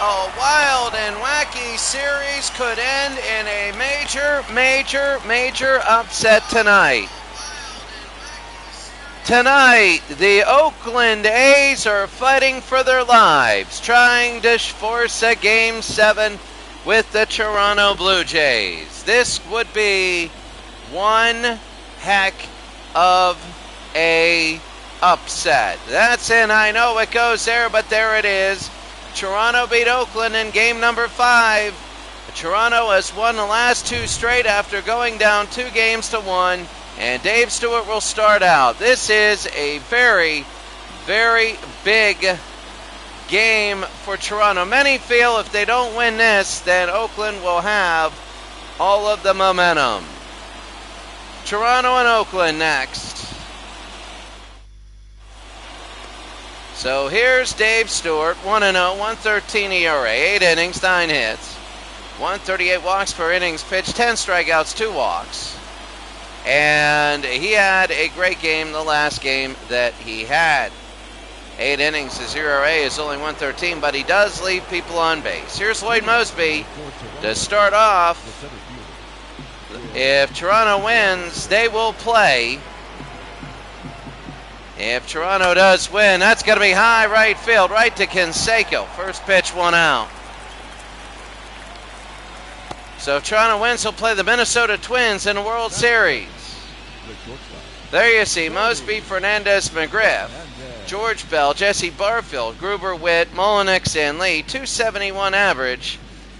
a wild and wacky series could end in a major upset tonight. Tonight, the Oakland A's are fighting for their lives, trying to force a Game 7 with the Toronto Blue Jays. This would be one heck of a upset. That's in, I know it goes there, but there it is. Toronto beat Oakland in game number 5. Toronto has won the last 2 straight after going down 2-1, and Dave Stewart will start out. This is a very, very big game for Toronto. Many feel if they don't win this, then Oakland will have all of the momentum. Toronto and Oakland next. So here's Dave Stewart, 1-0, 1.13 ERA, 8 innings, 9 hits, 138 walks per innings pitched, 10 strikeouts, 2 walks. And he had a great game the last game that he had. 8 innings, his ERA is only 1.13, but he does leave people on base. Here's Lloyd Moseby to start off. If Toronto wins, they will play. If Toronto does win, that's going to be high right field, right to Canseco. First pitch, 1 out. So if Toronto wins, he'll play the Minnesota Twins in the World Series. There you see Moseby, Fernandez, McGriff, George Bell, Jesse Barfield, Gruber, Witt, Mullenix, and Lee. 271 average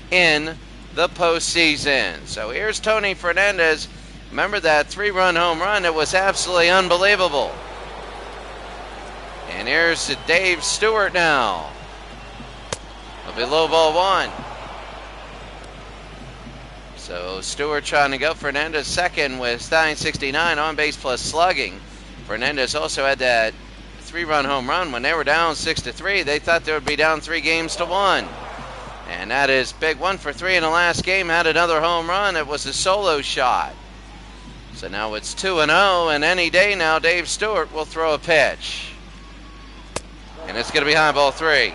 in the postseason. So here's Tony Fernandez. Remember that 3-run home run? It was absolutely unbelievable. And here's Dave Stewart now. It'll be low ball 1. So Stewart trying to go. Fernandez second with .969 on base plus slugging. Fernandez also had that 3-run home run when they were down 6-3. They thought they would be down 3-1. And that is big. 1 for 3 in the last game. Had another home run. It was a solo shot. So now it's 2-0, and any day now Dave Stewart will throw a pitch. And it's going to be high ball 3.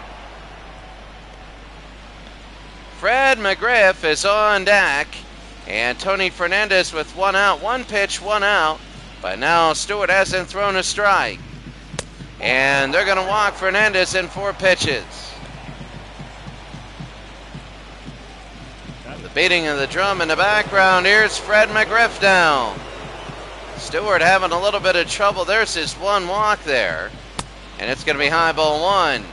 Fred McGriff is on deck. And Tony Fernandez with 1 out. 1 pitch, 1 out. But now Stewart hasn't thrown a strike. And they're going to walk Fernandez in 4 pitches. The beating of the drum in the background. Here's Fred McGriff down. Stewart having a little bit of trouble. There's his 1 walk there. And it's going to be high ball 1.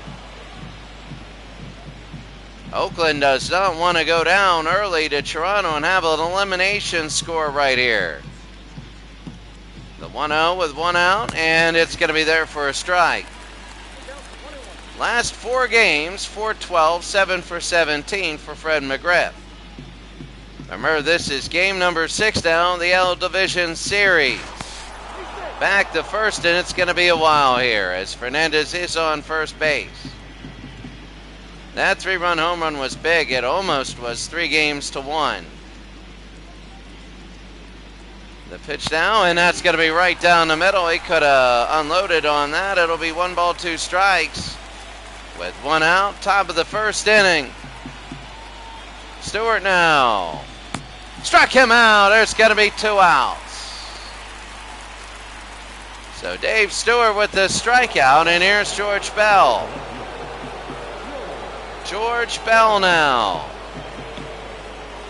Oakland does not want to go down early to Toronto and have an elimination score right here. The 1-0 with 1 out, and it's going to be there for a strike. Last 4 games, 4-12, 7 for 17 for Fred McGriff. Remember, this is game number 6 now in the L Division Series. Back to first, and it's going to be a while here as Fernandez is on first base. That 3-run home run was big. It almost was 3-1. The pitch now, and that's going to be right down the middle. He could have unloaded on that. It'll be 1 ball, 2 strikes with 1 out. Top of the first inning. Stewart now. Struck him out. There's going to be 2 outs. So Dave Stewart with the strikeout, and here's George Bell. George Bell now.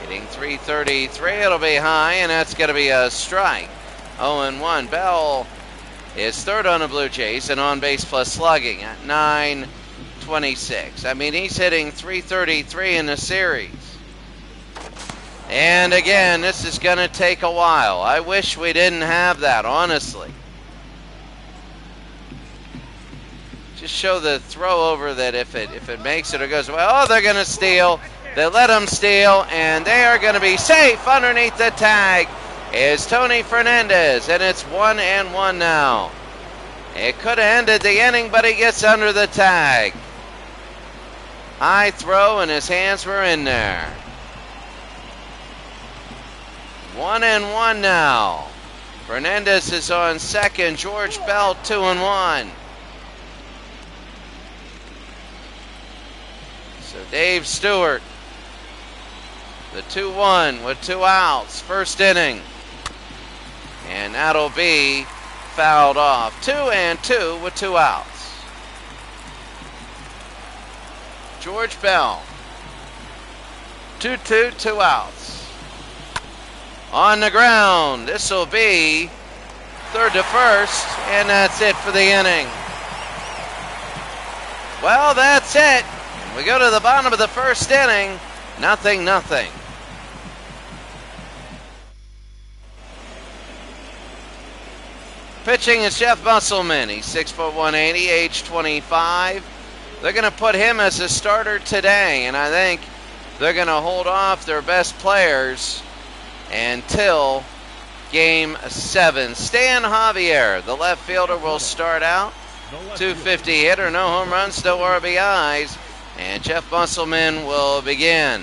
Hitting .333, it'll be high, and that's going to be a strike. 0-1. Bell is third on the Blue Jays and on base plus slugging at .926. I mean, he's hitting .333 in the series. And again, this is going to take a while. I wish we didn't have that, honestly. Just show the throw over that if it makes it or goes away. Oh, they're going to steal. They let them steal, and they are going to be safe underneath the tag is Tony Fernandez, and it's 1-1 now. It could have ended the inning, but he gets under the tag. High throw, and his hands were in there. 1-1 now. Fernandez is on second. George Bell 2-1. So Dave Stewart. The 2-1 with 2 outs. First inning. And that'll be fouled off. 2-2 with 2 outs. George Bell. 2-2, 2 outs. On the ground. This will be third to first, and that's it for the inning. Well, that's it. We go to the bottom of the first inning. 0-0. Pitching is Jeff Musselman. He's 6'1", 180, age 25. They're going to put him as a starter today, and I think they're going to hold off their best players until Game 7. Stan Javier, the left fielder, will start out. 250 hitter, no home runs, no RBIs, and Jeff Musselman will begin.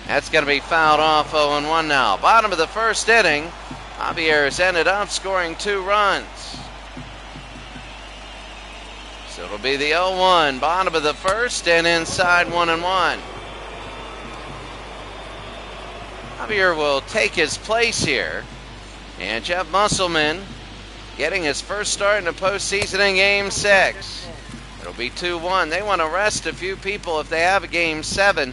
That's going to be fouled off. 0-1 now. Bottom of the first inning. Javier has ended up scoring 2 runs. So it'll be the 0-1, bottom of the first, and inside 1-1. Javier will take his place here. And Jeff Musselman getting his first start in the postseason in Game 6. It'll be 2-1. They want to rest a few people if they have a Game 7.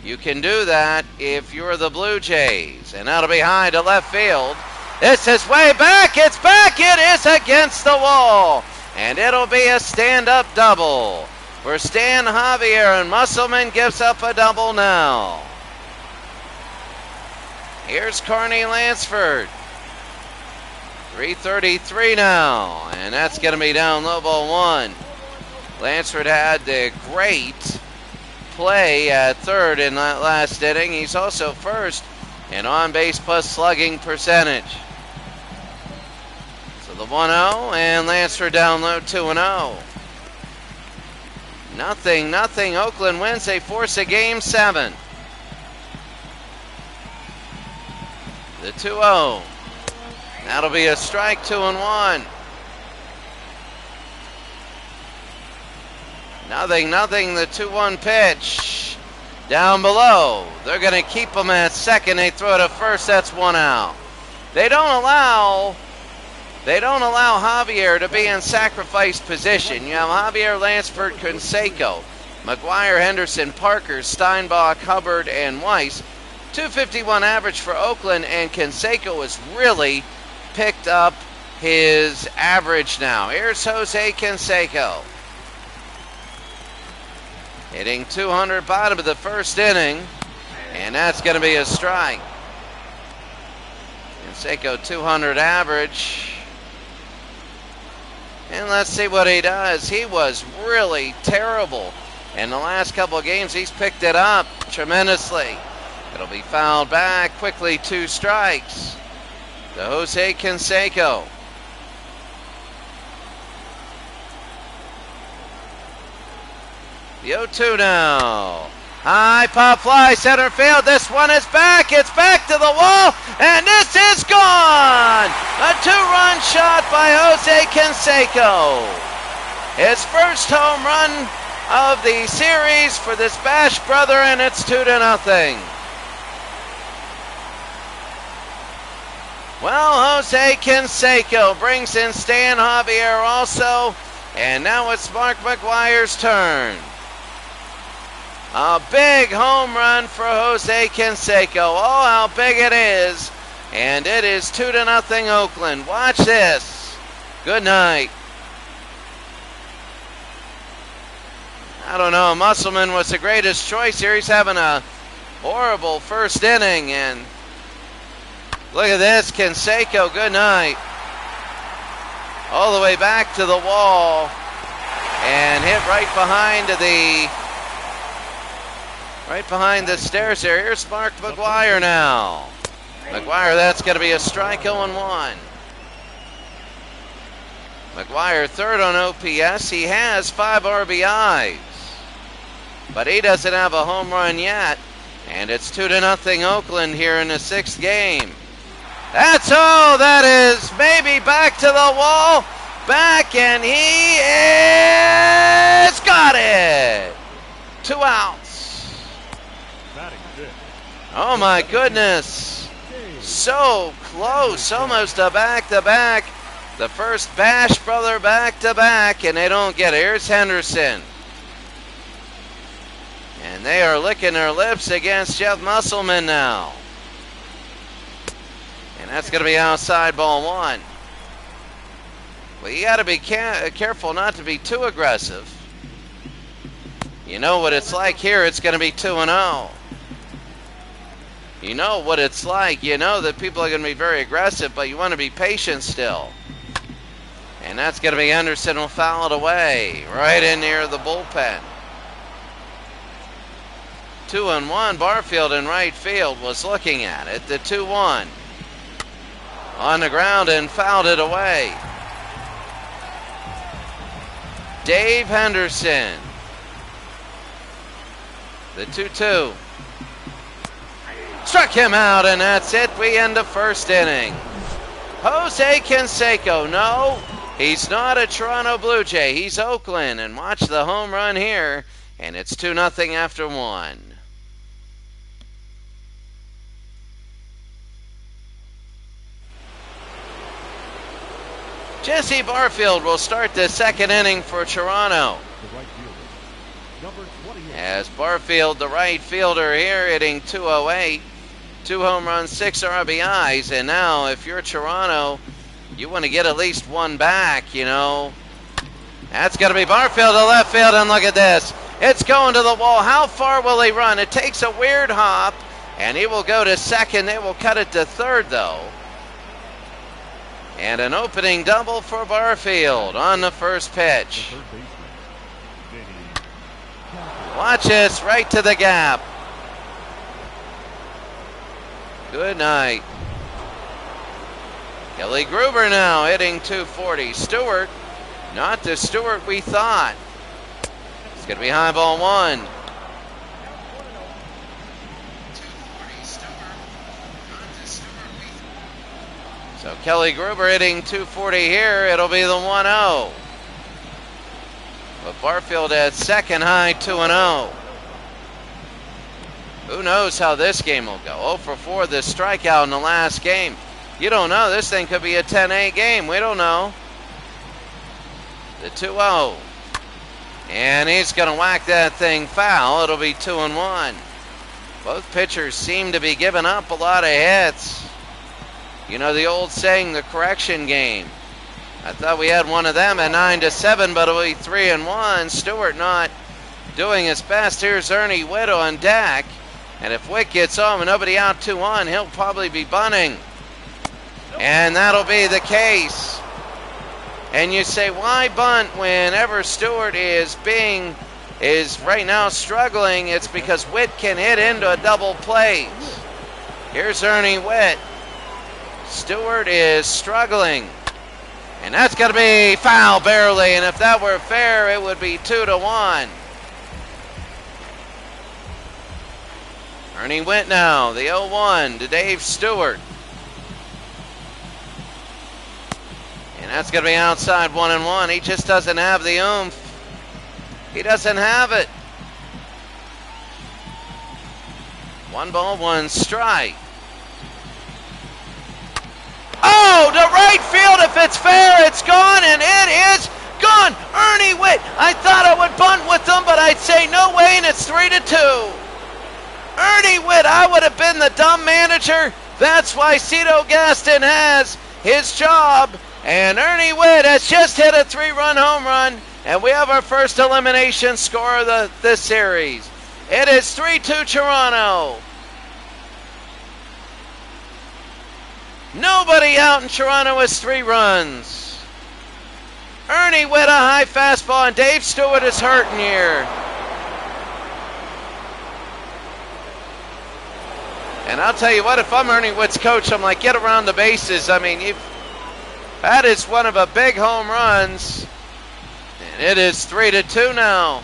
You can do that if you're the Blue Jays. And that'll be high to left field. This is way back. It's back. It is against the wall. And it'll be a stand-up double for Stan Javier, and Musselman gives up a double now. Here's Courtney Lansford. 3:33 now, and that's going to be down low, ball 1. Lansford had the great play at third in that last inning. He's also first in on-base plus slugging percentage. So the 1-0, and Lansford down low, 2-0. 0-0. Oakland wins. They force a Game 7. The 2-0. That'll be a strike, 2-1. 0-0. The 2-1 pitch. Down below. They're going to keep him at second. They throw to first. That's 1 out. They don't allow Javier to be in sacrifice position. You have Javier, Lansford, Canseco, McGuire, Henderson, Parker, Steinbach, Hubbard, and Weiss. 251 average for Oakland, and Canseco has really picked up his average now. Here's Jose Canseco. Hitting 200, bottom of the first inning, and that's going to be a strike. Canseco 200 average. And let's see what he does. He was really terrible in the last couple of games. He's picked it up tremendously. It'll be fouled back quickly, 2 strikes to Jose Canseco. The 0-2 now. High pop fly, center field. This one is back. It's back to the wall, and this is gone. A 2-run shot by Jose Canseco. His first home run of the series for this Bash brother, and it's 2-0. Well, Jose Canseco brings in Stan Javier also, and now it's Mark McGuire's turn. A big home run for Jose Canseco. Oh, how big it is. And it is 2-0 Oakland. Watch this. Good night. I don't know. Musselman was the greatest choice here. He's having a horrible first inning. And look at this. Canseco, good night. All the way back to the wall. And hit right behind the stairs there. Here's Mark McGuire now. McGuire, that's going to be a strike, 0-1. McGuire third on OPS. He has 5 RBIs. But he doesn't have a home run yet. And it's 2-0 Oakland here in the 6th game. That's all. That is maybe back to the wall. Back, and he is got it. 2 outs. Oh my goodness. So close, almost a back-to-back. The first Bash brother back-to-back, and they don't get it. Here's Henderson. And they are licking their lips against Jeff Musselman now. And that's going to be outside ball 1. Well, you got to be careful not to be too aggressive. You know what it's like here. It's going to be 2-0. You know what it's like. You know that people are going to be very aggressive, but you want to be patient still. And that's going to be Henderson will foul it away right in near the bullpen. 2-1. Barfield in right field was looking at it. The 2-1. On the ground and fouled it away. Dave Henderson. The 2-2. Struck him out, and that's it. We end the first inning. Jose Canseco, no, he's not a Toronto Blue Jay. He's Oakland, and watch the home run here, and it's 2-0 after 1. Jesse Barfield will start the second inning for Toronto. As Barfield, the right fielder here, hitting .208, 2 home runs, 6 RBIs, and now if you're Toronto, you want to get at least one back, you know. That's going to be Barfield to left field, and look at this. It's going to the wall. How far will he run? It takes a weird hop, and he will go to second. They will cut it to third, though. And an opening double for Barfield on the first pitch. Watch this, right to the gap. Good night. Kelly Gruber now hitting .240. Stewart, not the Stewart we thought. It's going to be high ball 1. So Kelly Gruber hitting .240 here. It'll be the 1-0. But Barfield at second, high 2-0. Who knows how this game will go? 0 for 4, this strikeout in the last game. You don't know. This thing could be a 10-8 game. We don't know. The 2-0. And he's going to whack that thing foul. It'll be 2-1. Both pitchers seem to be giving up a lot of hits. You know the old saying, the correction game. I thought we had one of them at 9-7, but it'll be 3-1. Stewart not doing his best. Here's Ernie Witt on deck. And if Witt gets home and nobody out 2-1, he'll probably be bunting. And that'll be the case. And you say, why bunt whenever Stewart is right now struggling? It's because Witt can hit into a double play. Here's Ernie Witt. Stewart is struggling. And that's going to be foul barely. And if that were fair, it would be 2-1. Ernie Witt now, the 0-1 to Dave Stewart. And that's going to be outside 1-1. He just doesn't have the oomph. He doesn't have it. 1 ball, 1 strike. Oh, to right field. If it's fair, it's gone, and it is gone. Ernie Witt. I thought I would bunt with them, but I'd say no way, and it's 3-2. Ernie Witt, I would have been the dumb manager. That's why Cito Gaston has his job. And Ernie Witt has just hit a 3-run home run, and we have our first elimination score of this series. It is 3-2 Toronto. Nobody out in Toronto has 3 runs. Ernie Witt a high fastball, and Dave Stewart is hurting here. And I'll tell you what, if I'm Ernie Witt's coach, I'm like, get around the bases. I mean, that is one of the big home runs. And it is 3-2 now.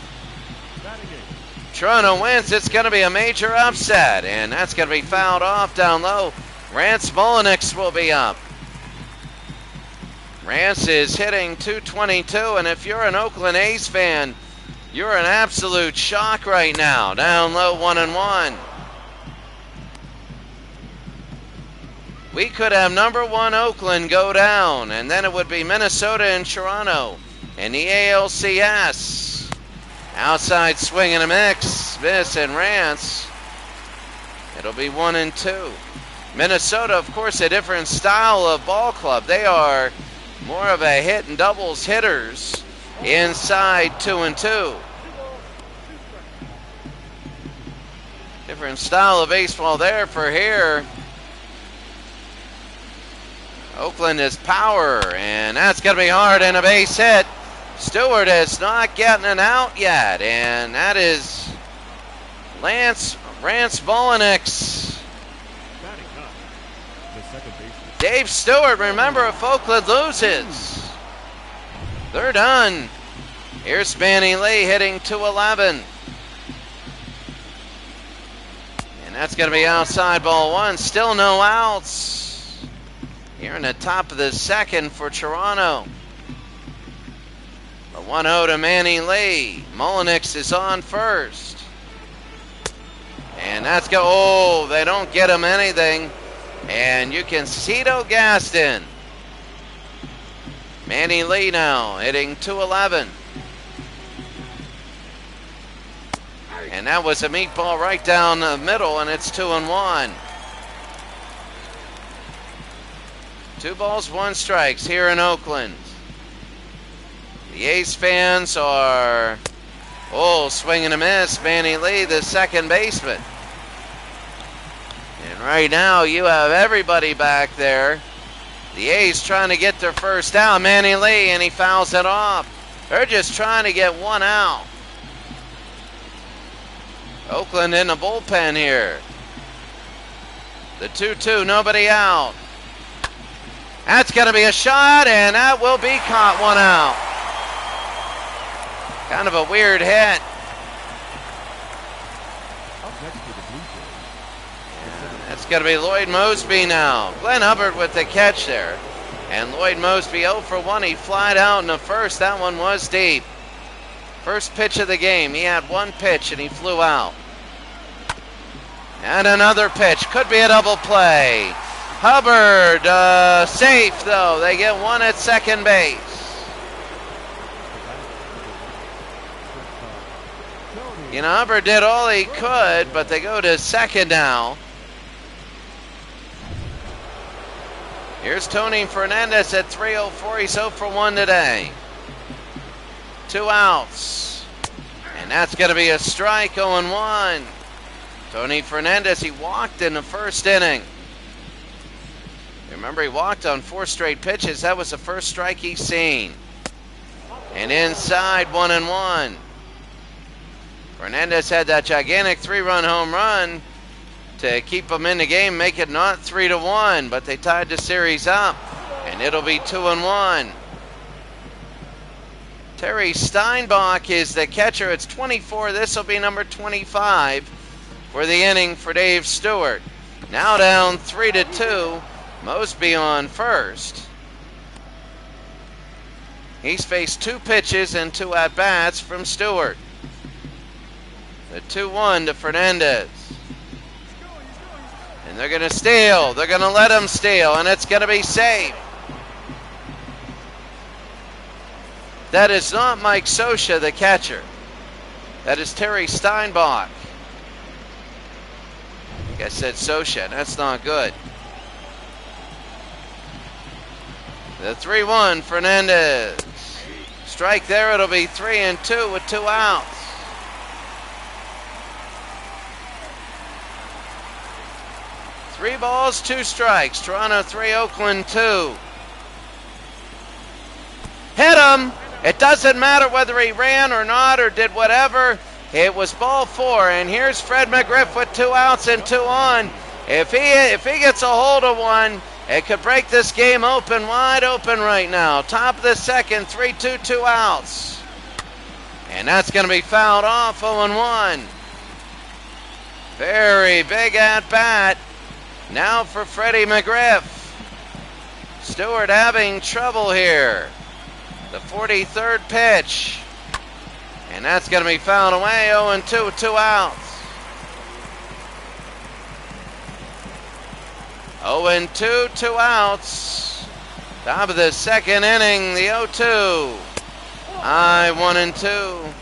Toronto wins. It's going to be a major upset. And that's going to be fouled off down low. Rance Molinix will be up. Rance is hitting .222. And if you're an Oakland A's fan, you're in absolute shock right now. Down low 1-1. we could have number 1 Oakland go down, and then it would be Minnesota and Toronto in the ALCS. Outside swing and a miss and Rance. It'll be 1-2. Minnesota, of course, a different style of ball club. They are more of a hit and doubles hitters inside 2-2. Different style of baseball there for here. Oakland is power, and that's going to be hard and a base hit. Stewart is not getting an out yet, and that is Rance Volinix. Dave Stewart, remember, if Oakland loses, they're done. Here's Manny Lee hitting 211. And that's going to be outside ball 1. Still no outs. Here in the top of the second for Toronto. The 1-0 to Manny Lee. Molinix is on first. And that's go. Oh, they don't get him anything. And you can see Gaston. Manny Lee now hitting 211. And that was a meatball right down the middle, and it's 2-1. 2 balls, 1 strikes here in Oakland. The A's fans are, swing and a miss. Manny Lee, the second baseman. And right now you have everybody back there. The A's trying to get their first out. Manny Lee, and he fouls it off. They're just trying to get 1 out. Oakland in the bullpen here. The 2-2, nobody out. That's going to be a shot, and that will be caught 1 out. Kind of a weird hit. That's going to be Lloyd Mosby now. Glenn Hubbard with the catch there. And Lloyd Mosby 0 for 1. He flied out in the first. That one was deep. First pitch of the game. He had 1 pitch, and he flew out. And another pitch. Could be a double play. Hubbard, safe though. They get 1 at second base. You know, Hubbard did all he could, but they go to second now. Here's Tony Fernandez at 304. He's 0 for 1 today. 2 outs. And that's going to be a strike, 0-1. Tony Fernandez, he walked in the first inning. Remember, he walked on 4 straight pitches. That was the first strike he's seen. And inside, 1-1. Fernandez had that gigantic 3-run home run to keep them in the game, make it not 3-1, but they tied the series up, and it'll be 2-1. Terry Steinbach is the catcher. It's 24. This will be number 25 for the inning for Dave Stewart. Now down 3-2. Mosby on first. He's faced 2 pitches and 2 at-bats from Stewart. The 2-1 to Fernandez. And they're going to steal. They're going to let him steal, and it's going to be safe. That is not Mike Scioscia, the catcher. That is Terry Steinbach. I think I said Scioscia. That's not good. The 3-1, Fernandez. Strike there, it'll be 3-2 with 2 outs. Three balls, 2 strikes. Toronto 3, Oakland 2. Hit him. It doesn't matter whether he ran or not or did whatever. It was ball 4, and here's Fred McGriff with 2 outs and 2 on. If he gets a hold of one, it could break this game open, wide open right now. Top of the second, 3-2, 2 outs. And that's going to be fouled off, 0-1. Very big at bat. Now for Freddie McGriff. Stewart having trouble here. The 43rd pitch. And that's going to be fouled away, 0-2 with 2 outs. 0-2, 2 outs. Top of the second inning, the 0-2. High 1-2.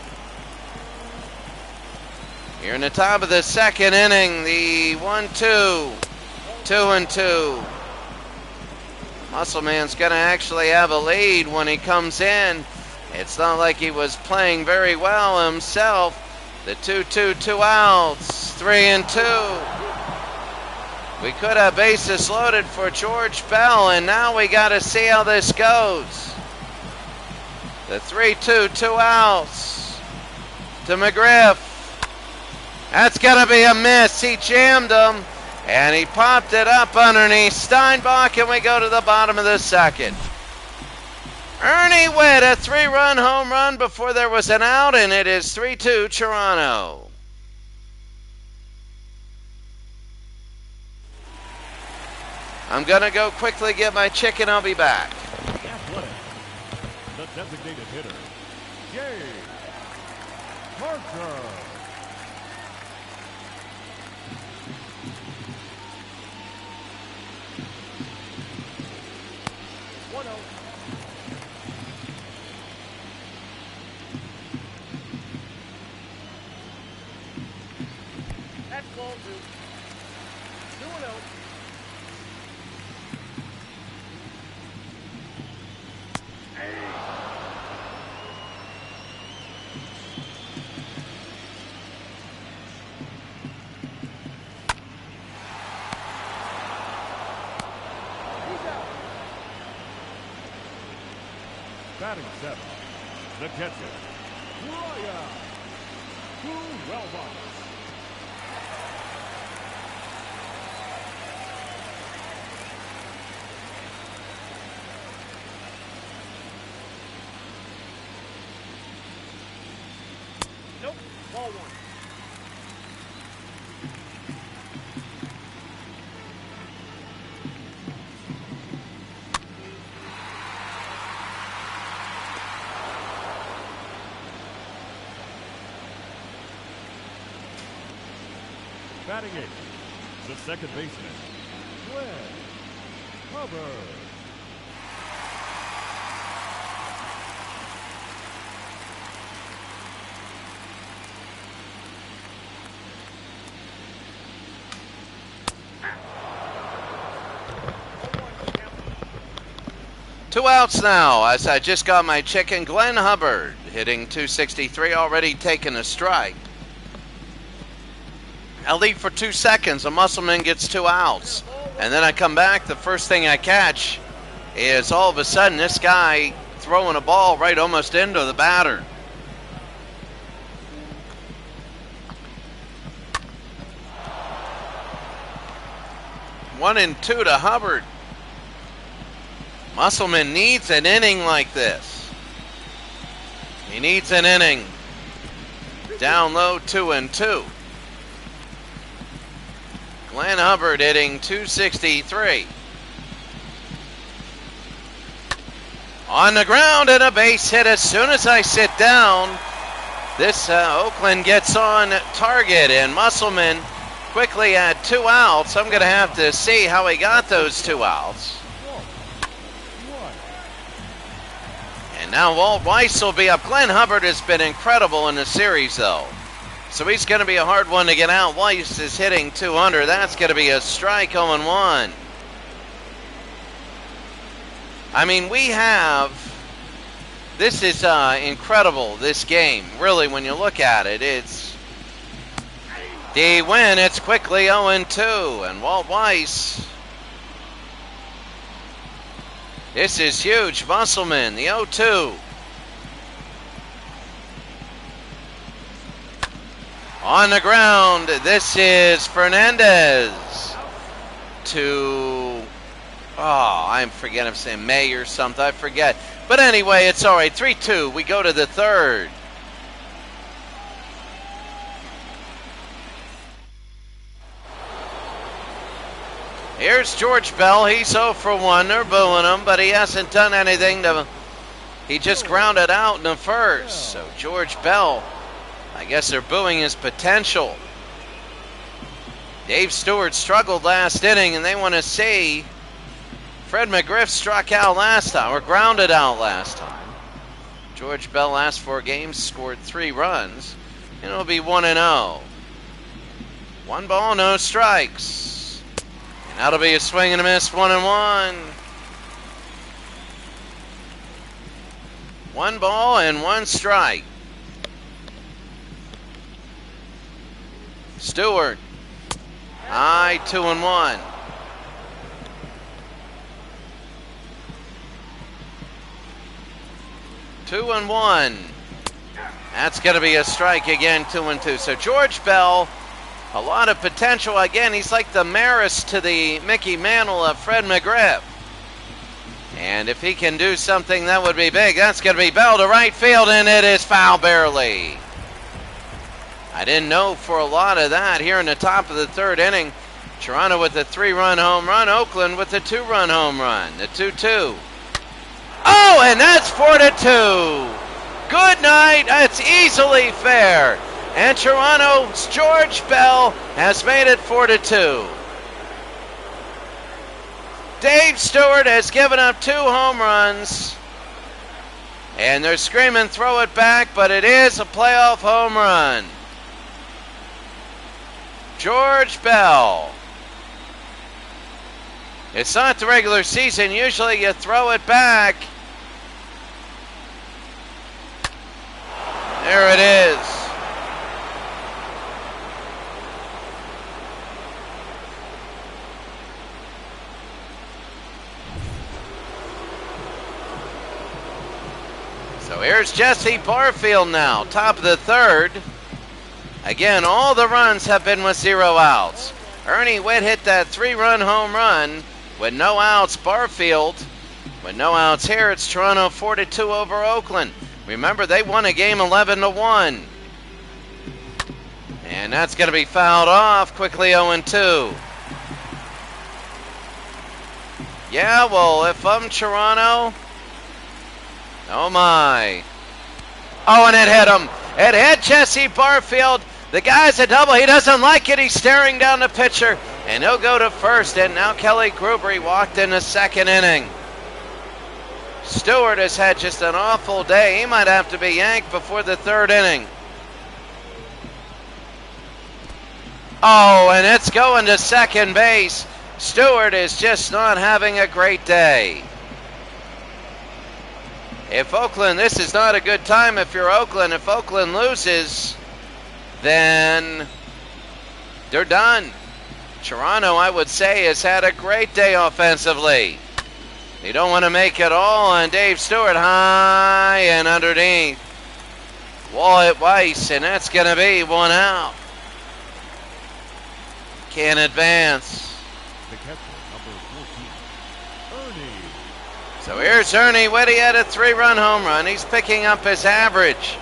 Here in the top of the second inning, the 1-2, 2-2. Muscle Man's going to actually have a lead when he comes in. It's not like he was playing very well himself. The 2-2, 2 outs, 3-2. We could have bases loaded for George Bell, and now we got to see how this goes. The 3-2, 2 outs to McGriff. That's going to be a miss. He jammed him, and he popped it up underneath Steinbach, and we go to the bottom of the second. Ernie Witt, a 3-run home run before there was an out, and it is 3-2 Toronto. I'm going to go quickly get my chicken. I'll be back. Athletic, the designated hitter, Jay Parker. That's ball 2. 2-0. Batting 7, the catcher, Ryan Hubbard. Nope, ball 1. Batting 8, the second baseman, Hubbard. Two outs now as I just got my chicken. Glenn Hubbard hitting .263, already taking a strike. I leave for 2 seconds. A Muscleman gets 2 outs. And then I come back. The first thing I catch is all of a sudden this guy throwing a ball right almost into the batter. One and 2 to Hubbard. Muscleman needs an inning like this. He needs an inning. Down low, 2-2. Glenn Hubbard hitting .263. On the ground and a base hit as soon as I sit down. This Oakland gets on target, and Muscleman quickly had 2 outs. I'm going to have to see how he got those 2 outs. And now Walt Weiss will be up. Glenn Hubbard has been incredible in the series, though. So he's going to be a hard one to get out. Weiss is hitting 200. That's going to be a strike 0-1. I mean, this is incredible, this game. Really, when you look at it, it's the win. It's quickly 0-2. And Walt Weiss, this is huge. Muscleman, the 0-2. On the ground, this is Fernandez to, I'm forgetting, I'm saying May or something, I forget. But anyway, it's all right, 3-2, we go to the third. Here's George Bell, he's 0 for 1, they're booing him, but he hasn't done anything he just grounded out in the first. So George Bell, I guess they're booing his potential. Dave Stewart struggled last inning, and they want to see. Fred McGriff struck out last time, or grounded out last time. George Bell last 4 games scored 3 runs, and it'll be 1-0. 1 ball, no strikes. And that'll be a swing and a miss, 1-1. 1 ball and 1 strike. Stewart, high, 2-1. Two and one. That's going to be a strike again, 2-2. So George Bell, a lot of potential. Again, he's like the Maris to the Mickey Mantle of Fred McGriff. And if he can do something, that would be big. That's going to be Bell to right field, and it is foul barely. I didn't know for a lot of that here in the top of the 3rd inning. Toronto with a 3-run home run. Oakland with a 2-run home run. The 2-2. Oh, and that's 4-2. Good night. That's easily fair. And Toronto's George Bell has made it 4-2. Dave Stewart has given up 2 home runs. And they're screaming, throw it back, but it is a playoff home run. George Bell. It's not the regular season. Usually you throw it back. There it is. So here's Jesse Barfield now, top of the 3rd. Again, all the runs have been with 0 outs. Ernie Witt hit that 3-run home run with no outs. Barfield with no outs here. It's Toronto 4-2 over Oakland. Remember, they won a game 11-1. And that's going to be fouled off quickly, 0-2. Yeah, well, if I'm Toronto, oh my. Oh, and it hit him. It hit Jesse Barfield. The guy's a double. He doesn't like it. He's staring down the pitcher, and he'll go to first. And now Kelly Gruber, he walked in the 2nd inning. Stewart has had just an awful day. He might have to be yanked before the 3rd inning. Oh, and it's going to second base. Stewart is just not having a great day. If Oakland, this is not a good time if you're Oakland. If Oakland loses, then they're done. Toronto, I would say, has had a great day offensively. You don't want to make it all on Dave Stewart. High and underneath. Wyatt Weiss, and that's going to be 1 out. Can't advance. The catcher, number 14, Ernie. So here's Ernie Witt. He had a 3-run home run. He's picking up his average.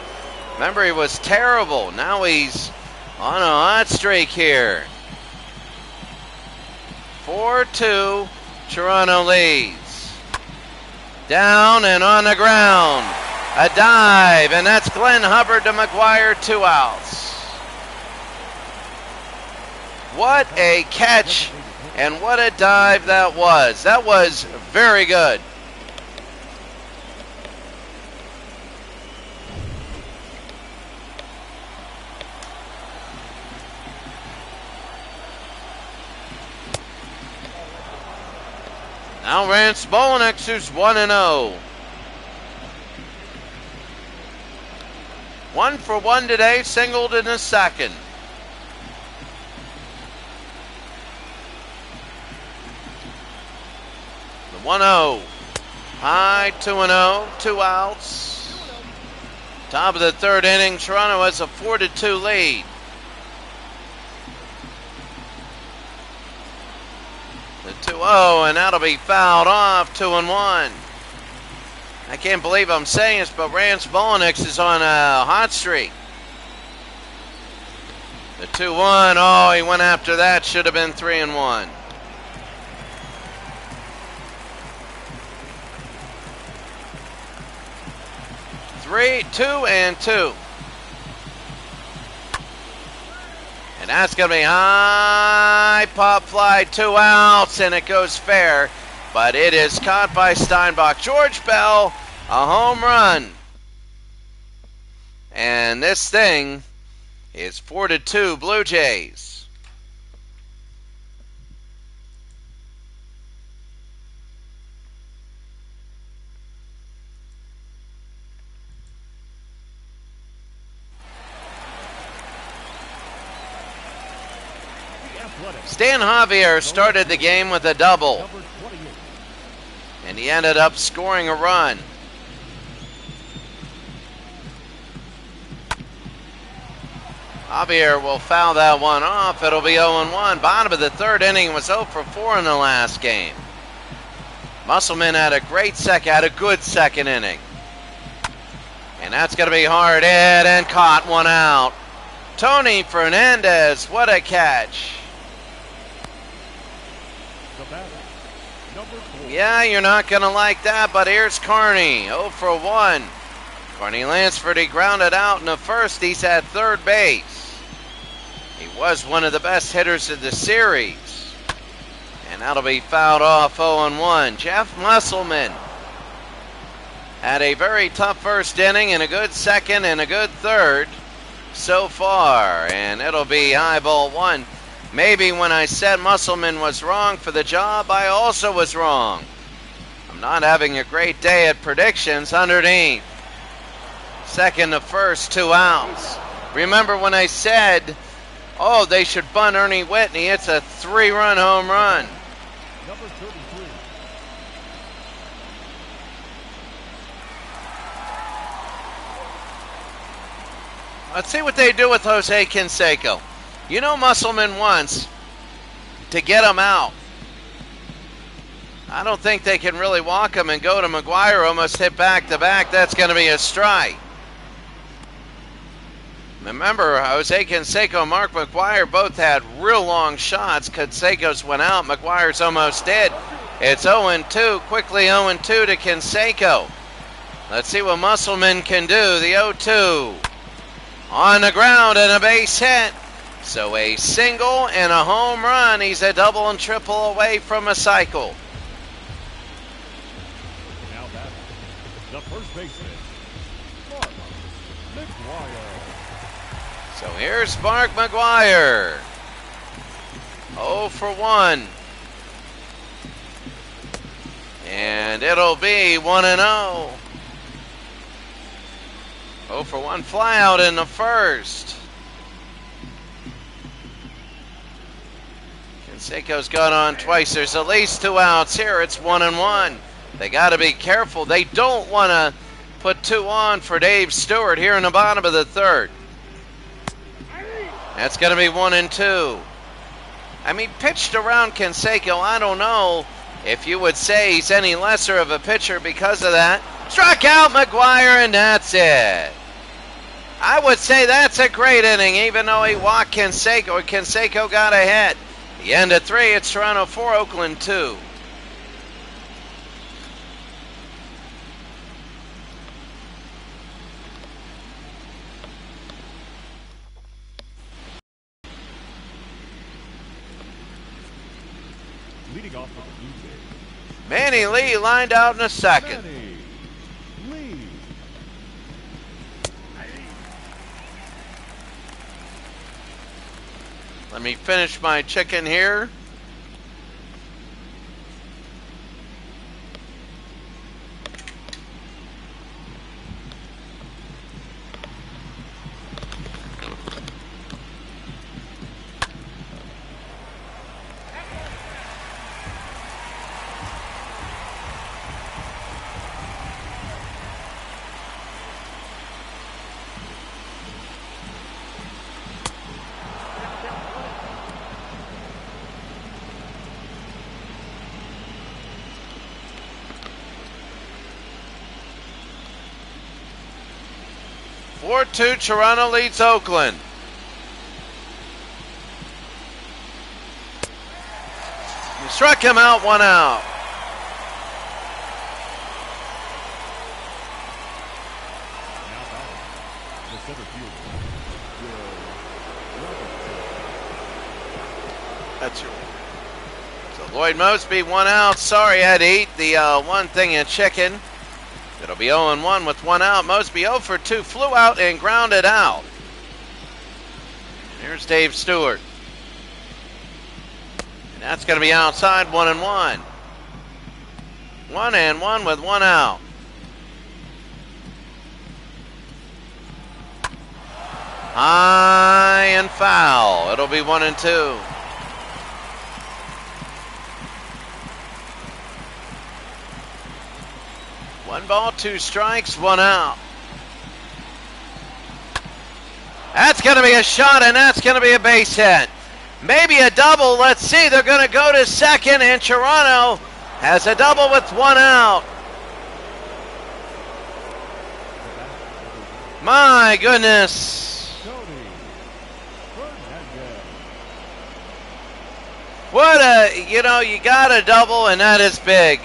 Remember, he was terrible. Now he's on a hot streak here. 4-2, Toronto leads. Down and on the ground. A dive, and that's Glenn Hubbard to McGuire, 2 outs. What a catch, and what a dive that was. That was very good. Now Rance Bolenex, who's 1-0. 1 for 1 today, singled in the 2nd. The 1-0. High, 2-0, 2 outs. Top of the 3rd inning, Toronto has a 4-2 lead. The 2-0, and that'll be fouled off, 2-1. I can't believe I'm saying this, but Rance Bolenex is on a hot streak. The 2-1, oh, he went after that, should have been 3-1. Two and 2. And that's going to be high, pop fly, 2 outs, and it goes fair. But it is caught by Steinbach. George Bell, a home run. And this thing is 4-2 Blue Jays. Stan Javier started the game with a double, and he ended up scoring a run. Javier will foul that one off. It'll be 0-1. Bottom of the third inning, was 0 for 4 in the last game. Musselman had a good second inning. And that's going to be hard hit and caught, 1 out. Tony Fernandez, what a catch. Yeah, you're not going to like that, but here's Carney, 0 for 1. Courtney Lansford, he grounded out in the first. He's at third base. He was one of the best hitters of the series. And that'll be fouled off, 0-1. Jeff Musselman had a very tough first inning and a good second and a good third so far. And it'll be high ball 1. Maybe when I said Musselman was wrong for the job, I also was wrong. I'm not having a great day at predictions. Underneath. Second to first, 2 outs. Remember when I said, oh, they should bunt Ernie Whitney? It's a 3-run home run. Number 33. Let's see what they do with Jose Canseco. You know Musselman wants to get him out. I don't think they can really walk him and go to McGuire, almost hit back-to-back. That's going to be a strike. Remember, Jose Canseco and Mark McGuire both had real long shots. Canseco's went out. McGuire's almost did. It's 0-2. Quickly 0-2 to Canseco. Let's see what Musselman can do. The 0-2. On the ground and a base hit. So a single and a home run. He's a double and triple away from a cycle. Now batting, the first baseman, Mark McGuire. So here's Mark McGuire. 0 for 1. And it'll be 1-0. 0 for 1 fly out in the first. Canseco's got on twice. There's at least 2 outs here. It's 1-1. They got to be careful. They don't want to put 2 on for Dave Stewart here in the bottom of the third. That's going to be 1-2. I mean, pitched around Canseco. I don't know if you would say he's any lesser of a pitcher because of that. Struck out McGuire, and that's it. I would say that's a great inning, even though he walked Canseco. Canseco got a hit. The end of 3, it's Toronto 4, Oakland 2. Leading off for the Blue Jays, Manny Lee lined out in the second. Manny Lee. Let me finish my chicken here. Four-2, Toronto leads Oakland. You struck him out, 1 out. Now batting, the center fielder, Will Robertson. That's your So Lloyd Mosby, 1 out. Sorry I had to eat the one thing of chicken. It'll be 0-1 with 1 out. Mosby 0 for 2, flew out and grounded out. And here's Dave Stewart. And that's going to be outside, 1-1. 1-1 with 1 out. High and foul. It'll be 1-2. One ball, 2 strikes, 1 out. That's going to be a shot, and that's going to be a base hit. Maybe a double. Let's see. They're going to go to second, and Toronto has a double with 1 out. My goodness. What a, you got a double, and that is big.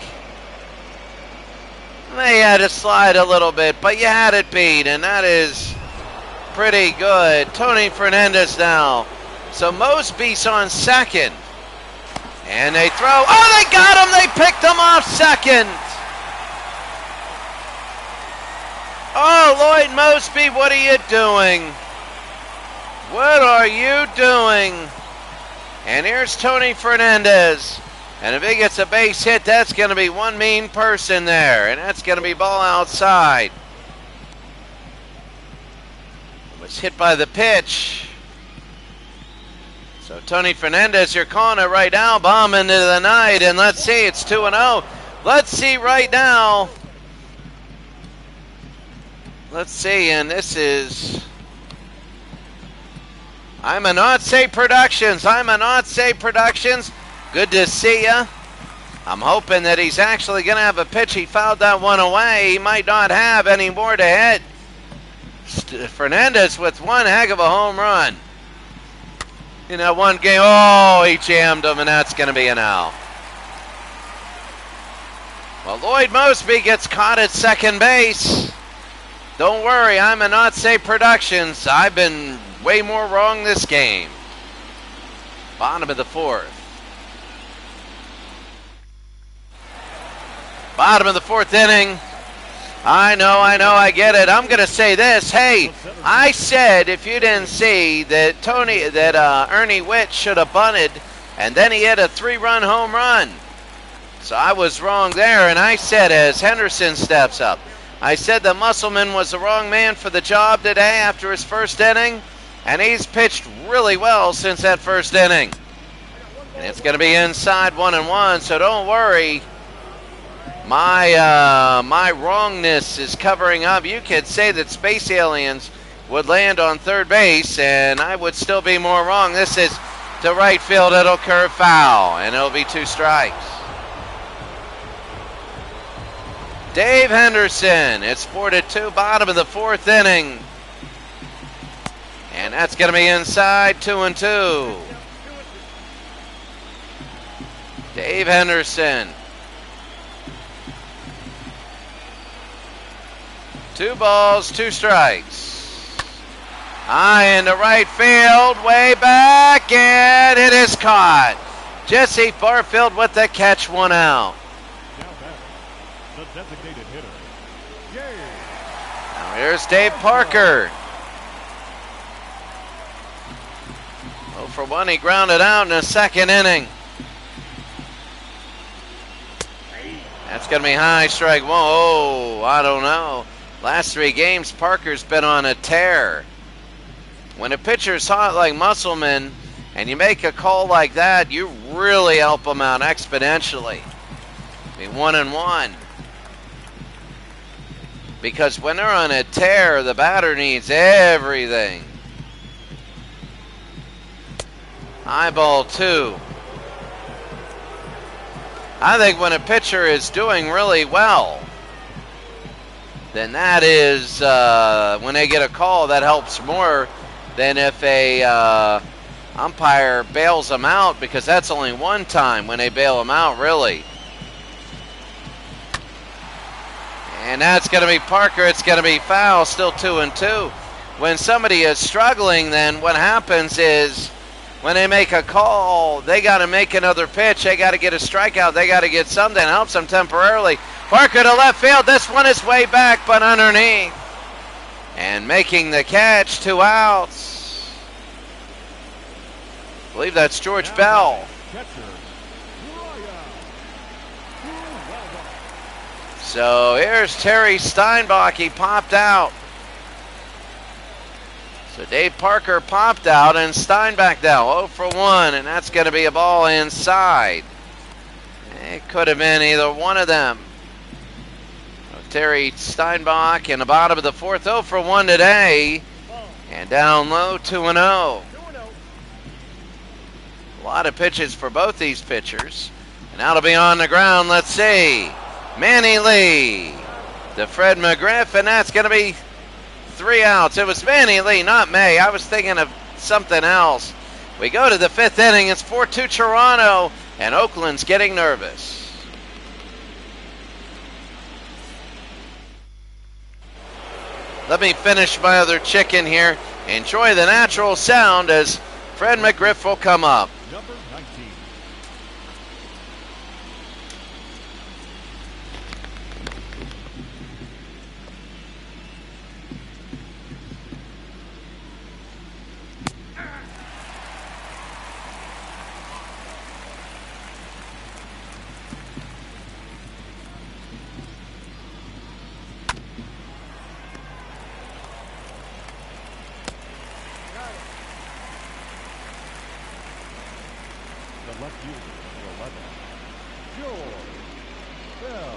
They had to slide a little bit, but you had it beat, and that is pretty good. Tony Fernandez now. So Mosby's on second. And they throw. Oh, they got him! They picked him off second. Oh, Lloyd Mosby, what are you doing? What are you doing? And here's Tony Fernandez. And if he gets a base hit, that's going to be one mean person there. And that's going to be ball outside. Was hit by the pitch. So Tony Fernandez, you're calling it right now. Bomb into the night. And let's see, it's 2-0. Let's see right now. Let's see, and this is I'm a Not Say Productions. Good to see ya. I'm hoping that he's actually going to have a pitch. He fouled that one away. He might not have any more to hit. Fernandez with one heck of a home run. In that one game, oh, he jammed him, and that's going to be an out. Well, Lloyd Mosby gets caught at second base. Don't worry, I'm a Not Say Productions. I've been way more wrong this game. Bottom of the fourth. Bottom of the fourth inning. I know, I get it. I'm going to say this. Hey, I said if you didn't see that Ernie Witt should have bunted, and then he hit a 3-run home run. So I was wrong there, and I said as Henderson steps up, I said the Musselman was the wrong man for the job today after his first inning, and he's pitched really well since that first inning. And it's going to be inside 1-1, so don't worry. My wrongness is covering up. You could say that Space Aliens would land on third base, and I would still be more wrong. This is to right field. It'll curve foul, and it'll be 2 strikes. Dave Henderson, it's 4-2, bottom of the fourth inning. And that's going to be inside 2-2. Dave Henderson. 2 balls, 2 strikes. High into right field, way back, and it is caught. Jesse Barfield with the catch, 1 out. The designated hitter. Now here's Dave Parker. 0 for 1, he grounded out in the second inning. That's going to be high, strike 1. Oh, I don't know. Last 3 games, Parker's been on a tear. When a pitcher's hot like Musselman and you make a call like that, you really help them out exponentially. Be 1-1. Because when they're on a tear, the batter needs everything. High ball 2. I think when a pitcher is doing really well, then that is, when they get a call, that helps more than if a umpire bails them out, because that's only one time when they bail them out, really. And that's going to be Parker. It's going to be foul, still 2-2. When somebody is struggling, then what happens is when they make a call, they got to make another pitch. They got to get a strikeout. They got to get something. Helps them temporarily. Parker to left field. This one is way back, but underneath. And making the catch, 2 outs. I believe that's George Bell. So here's Terry Steinbach. He popped out. So Dave Parker popped out and Steinbach now 0 for 1, and that's going to be a ball inside. It could have been either one of them. Terry Steinbach in the bottom of the 4th, 0 for 1 today, and down low 2-0. A lot of pitches for both these pitchers, and that'll be on the ground. Let's see. Manny Lee to Fred McGriff, and that's going to be 3 outs. It was Manny Lee, not May. I was thinking of something else. We go to the 5th inning. It's 4-2 Toronto, and Oakland's getting nervous. Let me finish my other chicken here. Enjoy the natural sound as Fred McGriff will come up. Number 19. The left fielder, number 11, George Bell.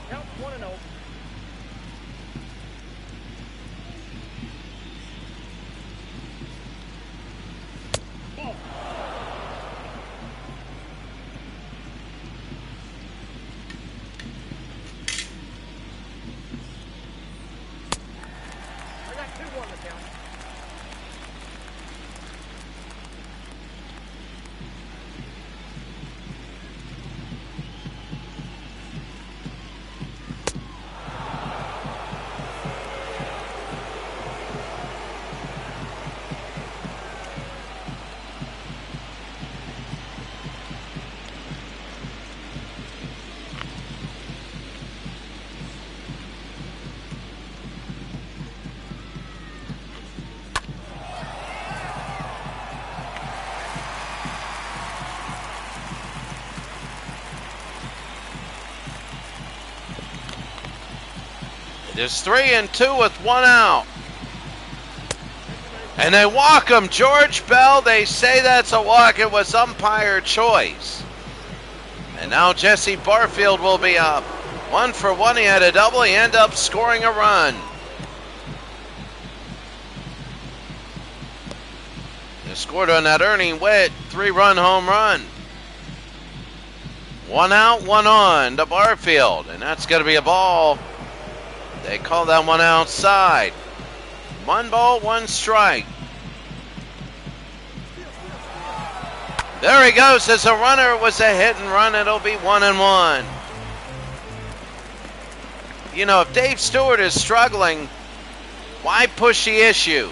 Count 1-0. I got 2-1 to count. It is 3-2 with 1 out. And they walk him. George Bell, they say that's a walk. It was umpire choice. And now Jesse Barfield will be up. 1 for 1. He had a double. He ended up scoring a run. He scored on that Ernie Witt 3-run home run. 1 out, 1 on to Barfield. And that's going to be a ball. They call that one outside. 1 ball, 1 strike. There he goes. As a runner, it was a hit and run. It'll be 1-1. You know, if Dave Stewart is struggling, why push the issue?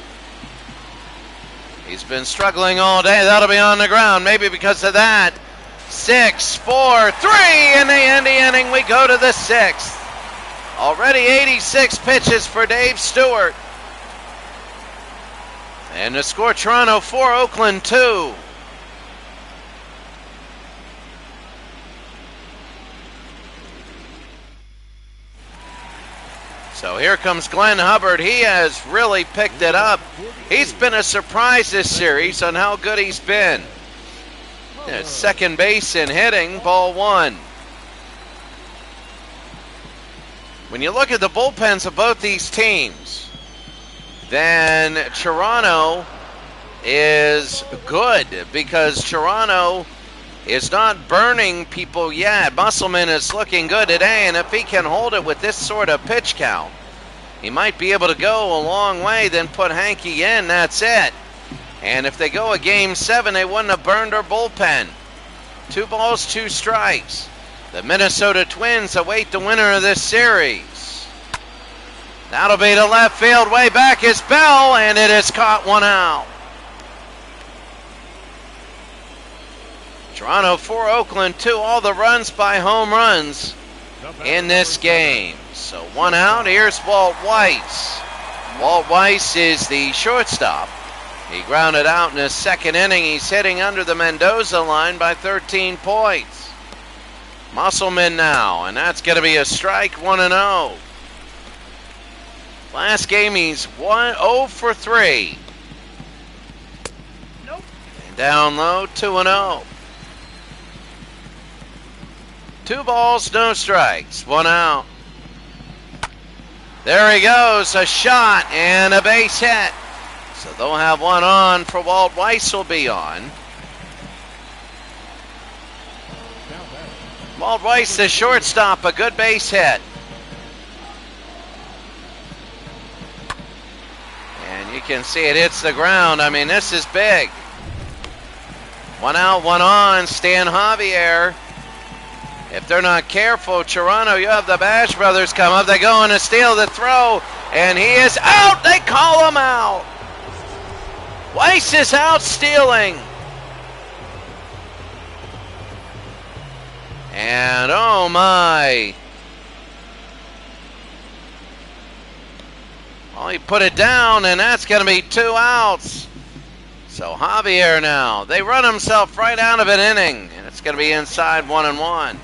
He's been struggling all day. That'll be on the ground. Maybe because of that. 6, 4, 3 in the end of the inning. We go to the 6th. Already 86 pitches for Dave Stewart. And the score, Toronto 4, Oakland 2. So here comes Glenn Hubbard. He has really picked it up. He's been a surprise this series on how good he's been. Second base in hitting, ball 1. When you look at the bullpens of both these teams, then Toronto is good because Toronto is not burning people yet. Musselman is looking good today, and if he can hold it with this sort of pitch count, he might be able to go a long way, then put Hanky in, that's it. And if they go a game 7, they wouldn't have burned their bullpen. 2 balls, 2 strikes. The Minnesota Twins await the winner of this series. That'll be to left field. Way back is Bell, and it is caught, 1 out. Toronto 4, Oakland 2. All the runs by home runs in this game. So 1 out. Here's Walt Weiss. Walt Weiss is the shortstop. He grounded out in his 2nd inning. He's hitting under the Mendoza line by 13 points. Musselman now, and that's going to be a strike, 1-0. Last game he's 0 for 3. Nope. And down low, 2-0. 2 balls, no strikes, 1 out. There he goes, a shot and a base hit. So they'll have 1 on for Walt Weiss will be on. Walt Weiss, the shortstop, a good base hit. And you can see it hits the ground. I mean, this is big. 1 out, 1 on, Stan Javier. If they're not careful, Toronto, you have the Bash brothers come up. They go in to steal the throw, and he is out. They call him out. Weiss is out stealing. And oh my. Well, he put it down, and that's going to be 2 outs. So Javier now, they run himself right out of an inning, and it's going to be inside 1-1.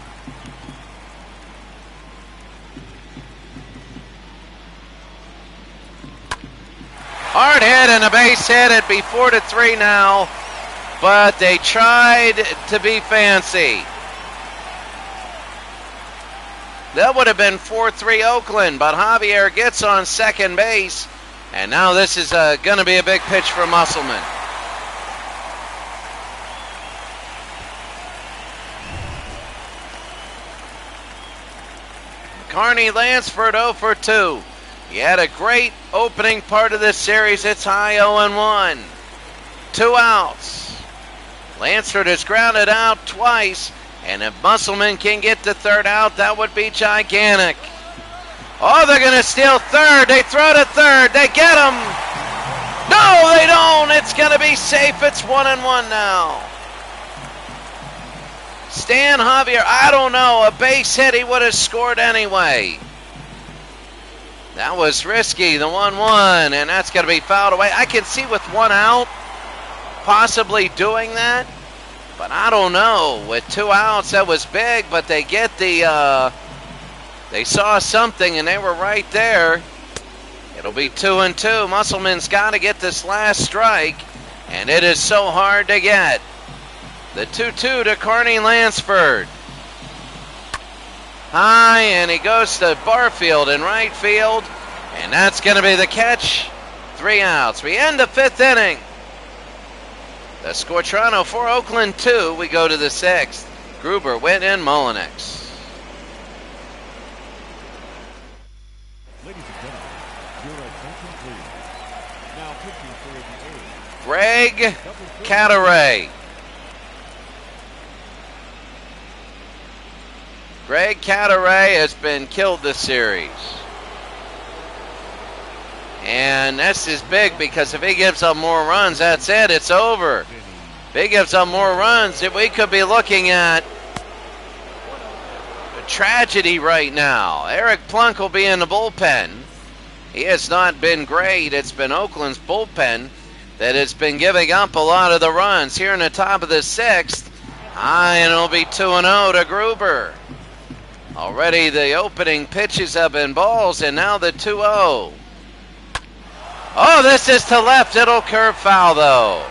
Hard hit and a base hit. It'd be 4-3 now, but they tried to be fancy. That would have been 4-3 Oakland, but Javier gets on second base, and now this is going to be a big pitch for Musselman. Courtney Lansford 0 for 2. He had a great opening part of this series. It's high 0-1. 2 outs. Lansford has grounded out twice, and if Musselman can get the 3rd out, that would be gigantic. Oh, they're going to steal 3rd. They throw to 3rd. They get him. No, they don't. It's going to be safe. It's 1-1 now. Stan Javier, I don't know. A base hit, he would have scored anyway. That was risky, the 1-1, and that's going to be fouled away. I can see with 1 out possibly doing that, but I don't know. With 2 outs, that was big, but they get the, they saw something, and they were right there. It'll be 2-2. Musselman's got to get this last strike, and it is so hard to get. The 2-2 to Courtney Lansford. High, and he goes to Barfield in right field, and that's going to be the catch. 3 outs. We end the 5th inning. The score, Toronto 4, Oakland 2. We go to the 6th. Gruber, Witt, and Mullenix. Ladies and gentlemen, your attention please. Now pitching for the A's, Greg Cadaret. Greg Cadaret has been killed this series. And this is big because if he gives up more runs, that's it. It's over. If he gives up more runs, we could be looking at a tragedy right now. Eric Plunk will be in the bullpen. He has not been great. It's been Oakland's bullpen that has been giving up a lot of the runs. Here in the top of the 6th, and it'll be 2-0 to Gruber. Already the opening pitches have been balls, and now the 2-0. Oh, this is to left. It'll curve foul, though.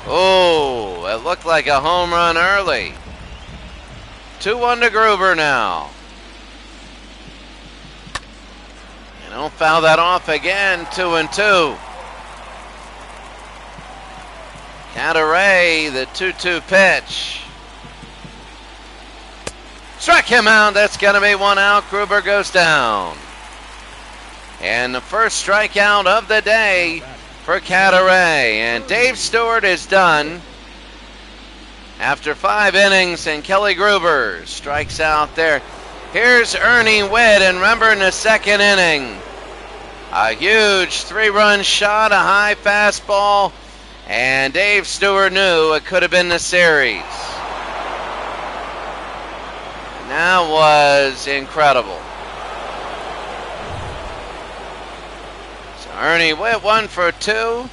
Oh, it looked like a home run early. 2-1 to Gruber now. And don't foul that off again. 2-2. Cadaret, the 2-2 pitch. Struck him out. That's going to be 1 out. Gruber goes down. And the first strikeout of the day for Cataray. And Dave Stewart is done after 5 innings, and Kelly Gruber strikes out there. Here's Ernie Witt, and remember in the 2nd inning, a huge 3-run shot, a high fastball, and Dave Stewart knew it could have been the series. And that was incredible. So Ernie Witt 1 for 2.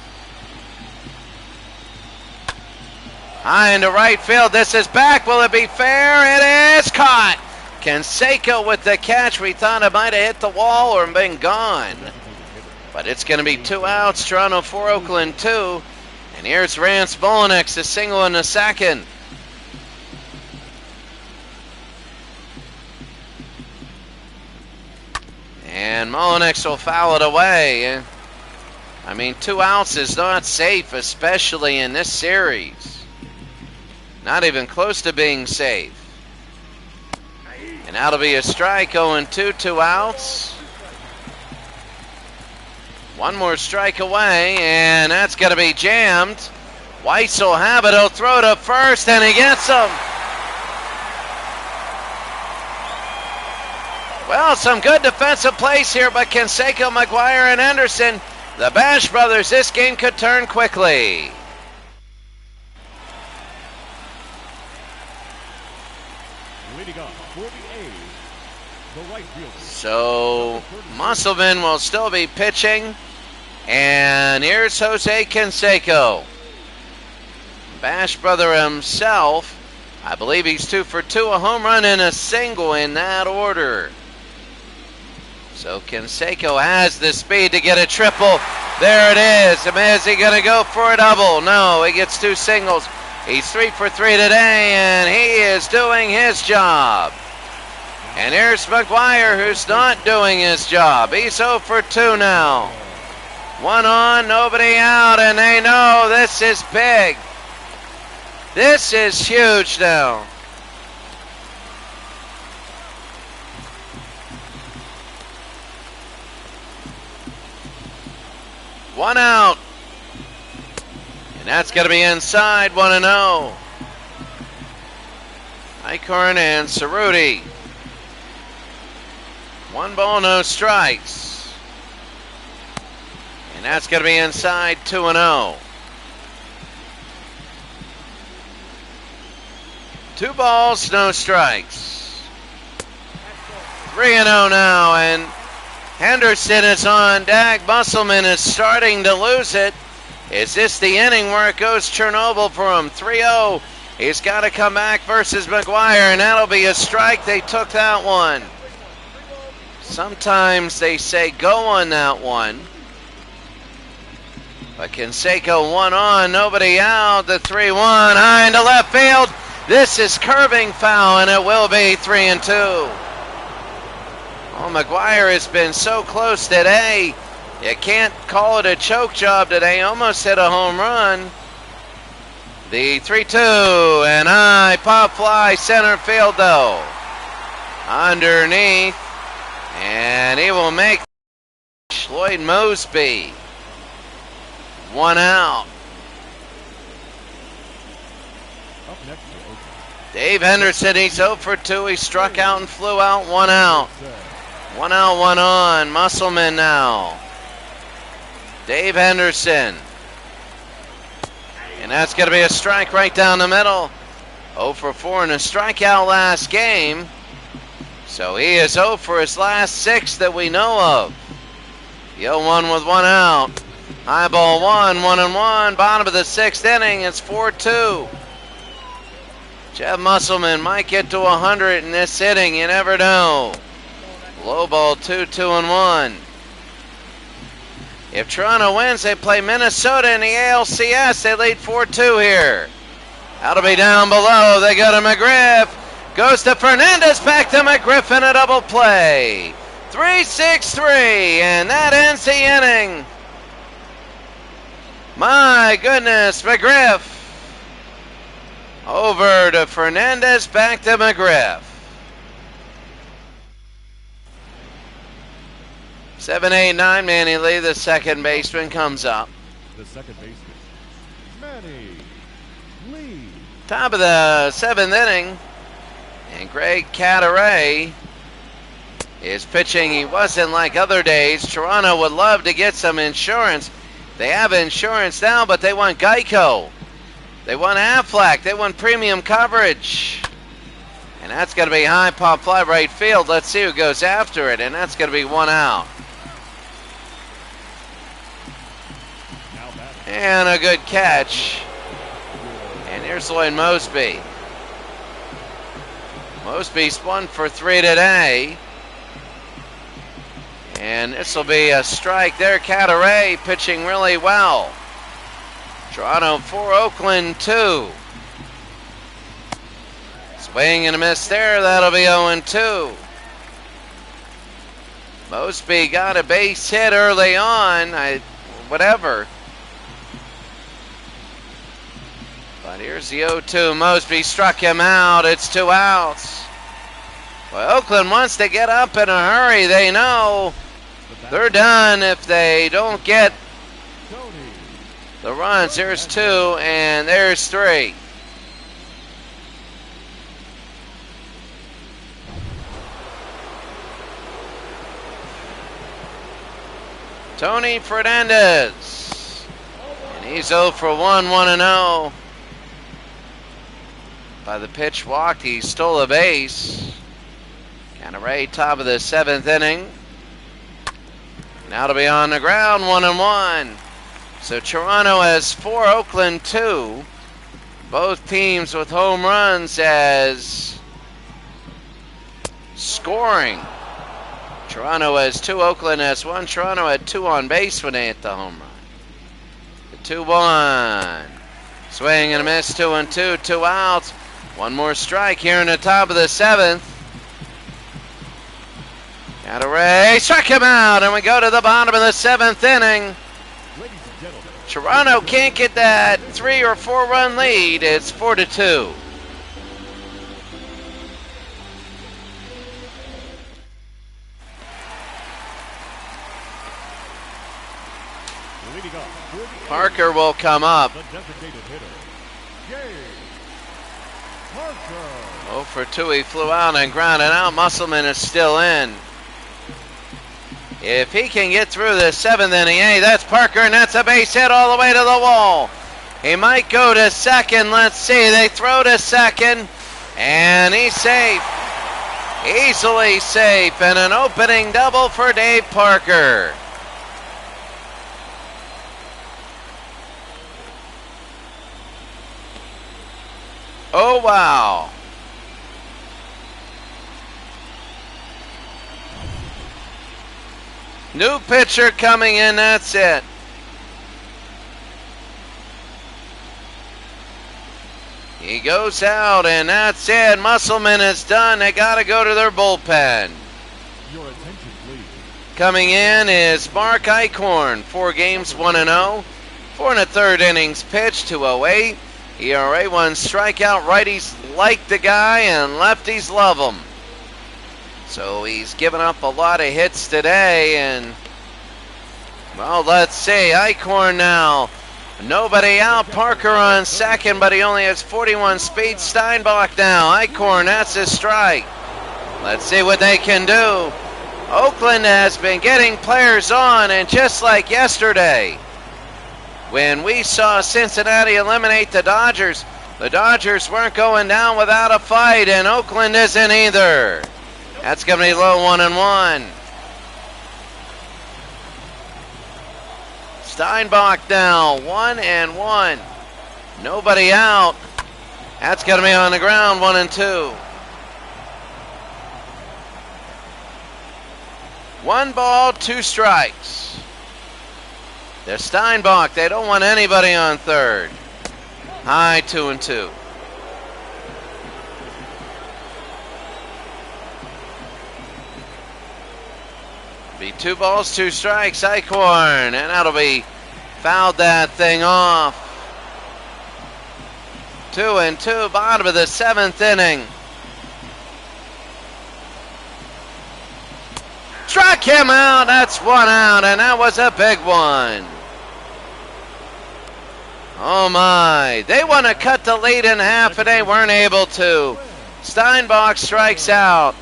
High into right field. This is back. Will it be fair? It is caught. Canseco with the catch. We thought it might have hit the wall or been gone. But it's going to be 2 outs. Toronto 4, Oakland 2. And here's Rance Molinex, a single in the 2nd. And Molinex will foul it away. I mean, 2 outs is not safe, especially in this series. Not even close to being safe. And that'll be a strike, 0-2, 2 outs. 1 more strike away, and that's going to be jammed. Weiss will have it. He'll throw to first, and he gets him. Well, some good defensive plays here by Canseco, McGuire, and Anderson. The Bash brothers, this game could turn quickly. Leading up for the A's, the right fielder. So Musselman will still be pitching. And here's Jose Canseco. Bash brother himself. I believe he's 2 for 2, a home run and a single in that order. So Canseco has the speed to get a triple. There it is. Is he going to go for a double? No, he gets 2 singles. He's 3 for 3 today, and he is doing his job. And here's McGuire, who's not doing his job. He's 0 for 2 now. 1 on, nobody out, and they know this is big. This is huge now. One out. And that's going to be inside, 1-0. Eichhorn and Cerruti. 1 ball, no strikes. And that's going to be inside, 2-0. 2 balls, no strikes. 3-0 now, and Henderson is on deck. Musselman is starting to lose it. Is this the inning where it goes Chernobyl for him? 3-0. He's got to come back versus McGuire, and that'll be a strike. They took that one. Sometimes they say go on that one. But Canseco 1 on, nobody out. The 3-1 high into left field. This is curving foul, and it will be 3-2. Oh, McGuire has been so close today. You can't call it a choke job today. Almost hit a home run. The 3-2, and high pop fly center field though. Underneath, and he will make Lloyd Mosby. 1 out. Up next to Oakland. Dave Henderson, he's 0 for 2. He struck out and flew out. 1 out. 1 out, 1 on. Musselman now. Dave Henderson. And that's going to be a strike right down the middle. 0 for 4 in a strikeout last game. So he is 0 for his last 6 that we know of. The 0-1 with 1 out. High ball 1, 1-1. Bottom of the 6th inning. It's 4-2. Jeff Musselman might get to 100 in this inning. You never know. Low ball 2, 2-1. If Toronto wins, they play Minnesota in the ALCS. They lead 4-2 here. That'll be down below. They go to McGriff. Goes to Fernandez. Back to McGriff in a double play. 3-6-3. And that ends the inning. My goodness, McGriff. Over to Fernandez. Back to McGriff. 7, 8, 9, Manny Lee, the second baseman, comes up. the second baseman, Manny Lee. Top of the 7th inning, and Greg Cadaret is pitching. He wasn't like other days. Toronto would love to get some insurance. They have insurance now, but they want Geico. They want Aflac. They want premium coverage. And that's going to be high pop fly right field. Let's see who goes after it, and that's going to be 1 out. And a good catch. And here's Lloyd Mosby. Mosby's 1 for 3 today. And this will be a strike there. Cadaret pitching really well. Toronto 4, Oakland 2. Swing and a miss there. That'll be 0-2. Mosby got a base hit early on. Whatever. But here's the 0-2. Mosby struck him out. It's 2 outs. Well, Oakland wants to get up in a hurry. They know they're done if they don't get the runs. There's 2 and there's 3. Tony Fernandez. And he's 0 for 1, 1-0. By the pitch walked, he stole a base. Cadaret, top of the 7th inning. Now to be on the ground, 1-1. So Toronto has 4, Oakland 2. Both teams with home runs as scoring. Toronto has 2, Oakland has 1. Toronto had 2 on base when they hit the home run. The 2-1. Swing and a miss, 2-2, 2 outs. One more strike here in the top of the 7th. Cadaret struck him out, and we go to the bottom of the 7th inning. Toronto can't get that 3 or 4 run lead. It's 4-2. Parker will come up. 0 for 2, he flew out and grounded out. Musselman is still in. If he can get through the 7th inning, hey, that's Parker, and that's a base hit all the way to the wall. He might go to second. Let's see. They throw to second, and he's safe. Easily safe, and an opening double for Dave Parker. Oh, wow. New pitcher coming in, that's it. He goes out, and that's it. Musselman is done. They got to go to their bullpen. Your attention, please. Coming in is Mark Eichhorn. 4 games, 1-0. 4 1/3 innings pitched, 2.08. ERA, 1 strikeout. Righties like the guy, and lefties love him. So he's given up a lot of hits today, and, well, let's see. Eichhorn now. Nobody out. Parker on second, but he only has 41 speed. Steinbach now. Eichhorn, that's his strike. Let's see what they can do. Oakland has been getting players on, and just like yesterday, when we saw Cincinnati eliminate the Dodgers weren't going down without a fight, and Oakland isn't either. That's going to be low, 1-1. Steinbach now, 1-1. Nobody out. That's going to be on the ground, 1-2. 1 ball, 2 strikes. They're Steinbach. They don't want anybody on third. High, 2-2. Be 2 balls, 2 strikes. Eichhorn, and that'll be fouled that thing off. 2-2, bottom of the 7th inning. Struck him out. That's 1 out, and that was a big one. Oh my, they want to cut the lead in half and they weren't able to. Steinbach strikes out.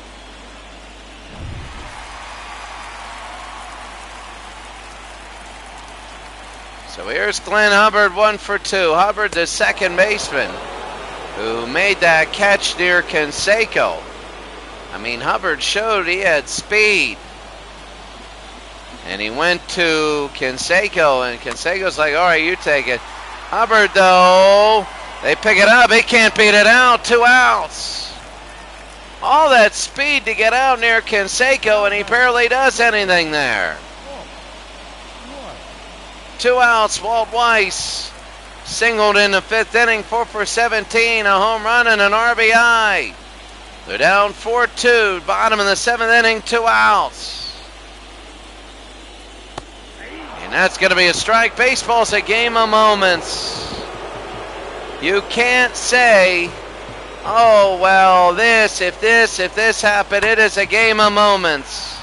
So here's Glenn Hubbard, 1 for 2. Hubbard, the second baseman, who made that catch near Canseco. I mean, Hubbard showed he had speed. And he went to Canseco, and Canseco's like, all right, you take it. Hubbard, though, they pick it up. He can't beat it out. 2 outs. All that speed to get out near Canseco, and he barely does anything there. 2 outs. Walt Weiss singled in the 5th inning, 4 for 17, a home run and an RBI. They're down 4-2, bottom of the 7th inning, 2 outs. And that's going to be a strike. Baseball's a game of moments. You can't say, oh, well, if this happened, it is a game of moments.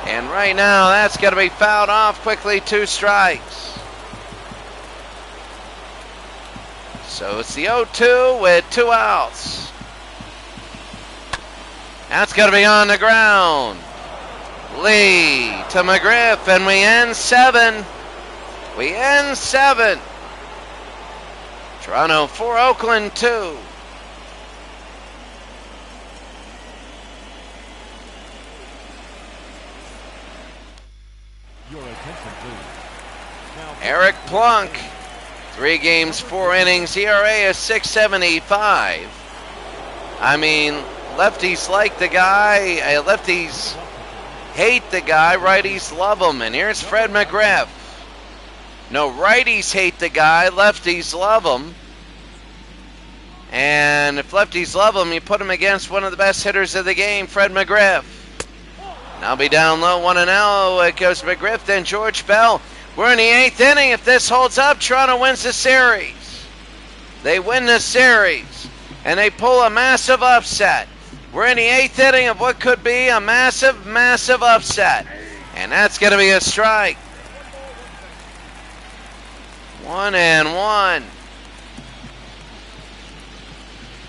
And right now, that's going to be fouled off quickly, 2 strikes. So it's the 0-2 with 2 outs. That's going to be on the ground. Lee to McGriff, and we end 7. We end 7. Toronto 4, Oakland 2. Your attention, please. Now, Eric Plunk, 3 games, 4 innings, ERA is 6.75. I mean, lefties like the guy, lefties hate the guy, righties love him. And here's Fred McGriff. No, righties hate the guy, lefties love him. And if lefties love him, you put him against one of the best hitters of the game, Fred McGriff. Now be down low, 1-0. It goes McGriff, then George Bell. We're in the 8th inning. If this holds up, Toronto wins the series. They win the series, and they pull a massive upset. We're in the 8th inning of what could be a massive, massive upset. And that's going to be a strike. 1-1.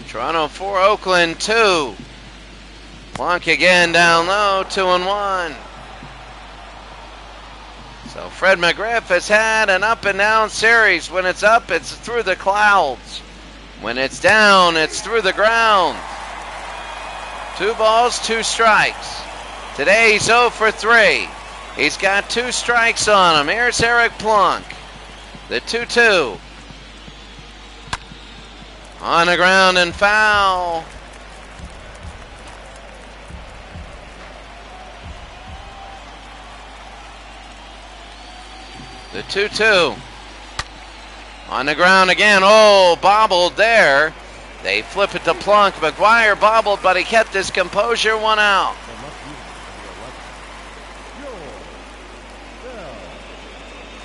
Toronto 4, Oakland 2. Plunk again down low, 2-1. So Fred McGriff has had an up and down series. When it's up, it's through the clouds. When it's down, it's through the ground. 2 balls, 2 strikes. Today he's 0 for 3. He's got 2 strikes on him. Here's Eric Plunk. The 2-2. On the ground and foul. The 2-2. On the ground again. Oh, bobbled there. They flip it to Plunk. McGuire bobbled, but he kept his composure. 1 out.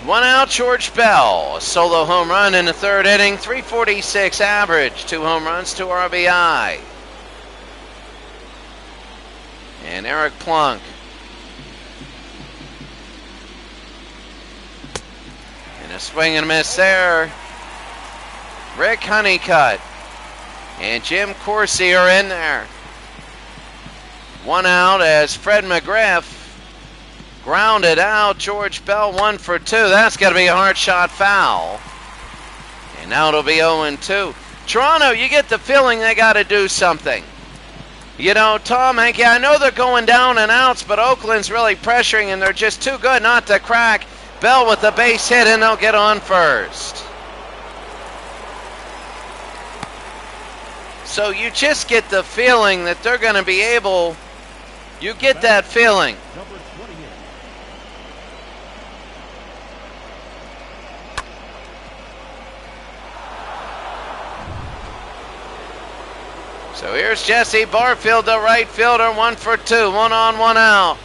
1 out, George Bell. A solo home run in the 3rd inning. 346 average. 2 home runs, 2 RBI. And Eric Plunk. And a swing and a miss there. Rick Honeycutt and Jim Corsi are in there. 1 out as Fred McGriff grounded out. George Bell 1 for 2. That's got to be a hard shot foul. And now it'll be 0-2. Toronto, you get the feeling they got to do something. You know, Tom Henke, I know they're going down and outs, but Oakland's really pressuring and they're just too good not to crack. Bell with the base hit and they'll get on first. So you just get the feeling that they're going to be able, you get that feeling. number 28. So here's Jesse Barfield, the right fielder, 1 for 2, 1 on, 1 out.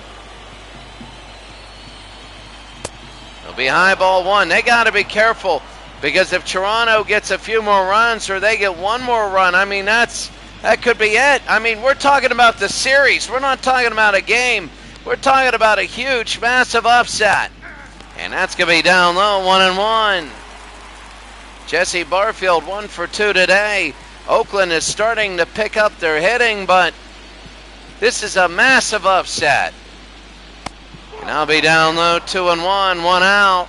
It'll be high ball 1. They got to be careful because if Toronto gets a few more runs or they get 1 more run, I mean, that could be it. I mean, we're talking about the series. We're not talking about a game. We're talking about a huge, massive upset. And that's going to be down low, 1-1. Jesse Barfield 1 for 2 today. Oakland is starting to pick up their hitting, but this is a massive upset. And I'll be down low, 2-1, 1 out.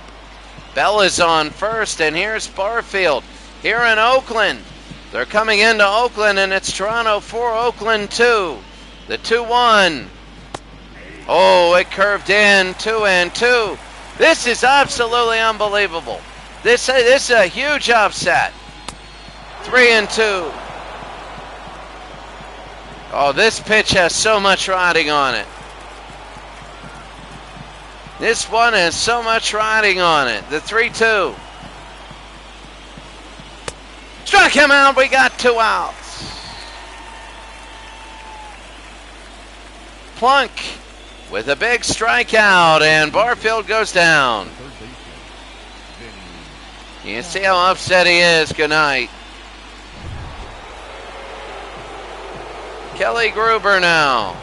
Bell is on first, and here's Barfield here in Oakland. They're coming into Oakland, and it's Toronto 4, Oakland 2. The 2-1. Oh, it curved in, 2-2. This is absolutely unbelievable. This is a huge upset. 3-2. Oh, this pitch has so much riding on it. This one has so much riding on it. The 3-2. Struck him out. We got 2 outs. Plunk with a big strikeout, and Barfield goes down. You can see how upset he is. Good night. Kelly Gruber now.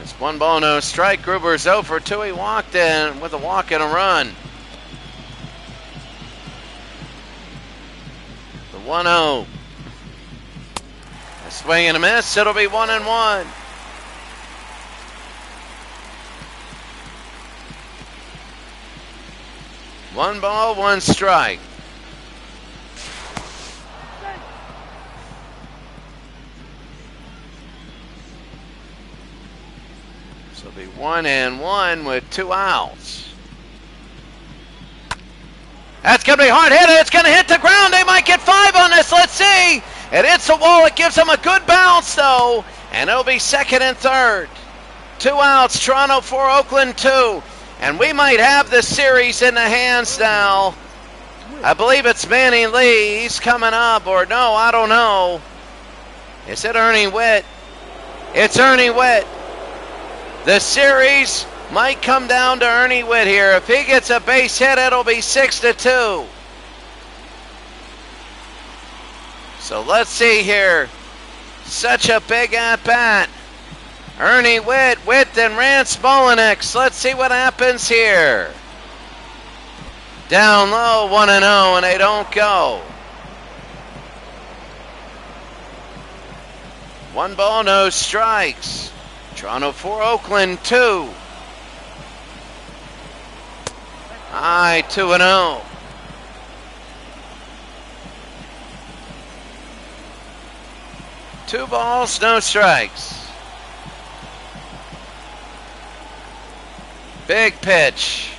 It's 1 ball, no strike. Gruber's 0 for 2. He walked in with a walk and a run. The 1-0. A swing and a miss. It'll be 1-1. One ball, 1 strike. So it'll be 1-1 with 2 outs. That's going to be hard hit. It's going to hit the ground. They might get 5 on this. Let's see. It hits the wall. It gives them a good bounce, though. And it'll be 2nd and 3rd. 2 outs. Toronto 4, Oakland 2. And we might have the series in the hands now. I believe it's Manny Lee. He's coming up. Or no, I don't know. Is it Ernie Witt? It's Ernie Witt. The series might come down to Ernie Witt here. If he gets a base hit, it'll be 6-2. So let's see here. Such a big at-bat. Ernie Witt, and Rance Mulliniks. Let's see what happens here. Down low, 1-0, and they don't go. 1 ball, no strikes. Toronto 4, Oakland 2. High, 2-0. Two balls, no strikes. Big pitch.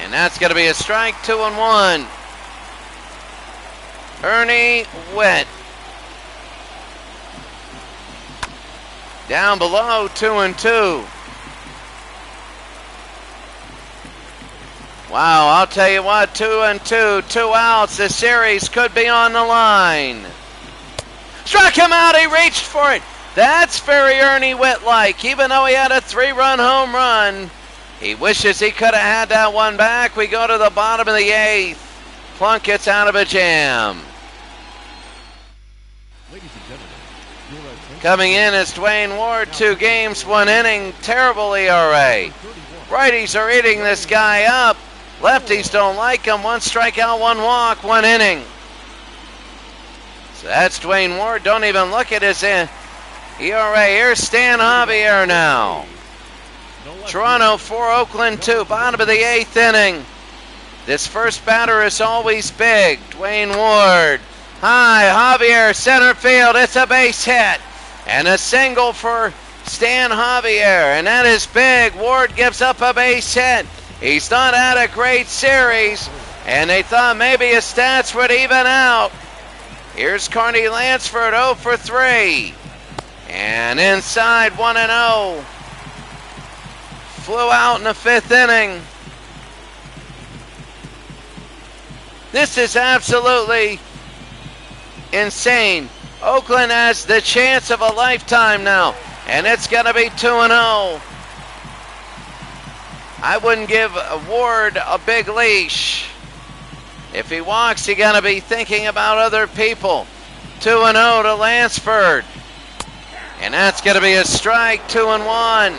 And that's going to be a strike, 2-1. Ernie Witt. Down below, 2-2. Wow, I'll tell you what, 2-2, 2 outs. The series could be on the line. Struck him out, he reached for it. That's very Ernie Witt-like, even though he had a 3-run home run. He wishes he could have had that one back. We go to the bottom of the 8th. Plunk gets out of a jam. Ladies and gentlemen, your attention. Coming in is Dwayne Ward, 2 games, 1 inning, terrible ERA. Righties are eating this guy up. Lefties don't like him. 1 strikeout, 1 walk, 1 inning. So that's Dwayne Ward. Don't even look at his ERA. Here's Stan Javier now. Toronto 4, Oakland 2, bottom of the 8th inning. This first batter is always big. Dwayne Ward. High, Javier, center field. It's a base hit. And a single for Stan Javier. And that is big. Ward gives up a base hit. He's not had a great series. And they thought maybe his stats would even out. Here's Courtney Lansford, 0 for 3. And inside, 1-0. Flew out in the 5th inning. This is absolutely insane. Oakland has the chance of a lifetime now, and it's going to be 2-0. I wouldn't give Ward a big leash. If he walks, he's going to be thinking about other people. 2-0 to Lansford. And that's going to be a strike, 2-1.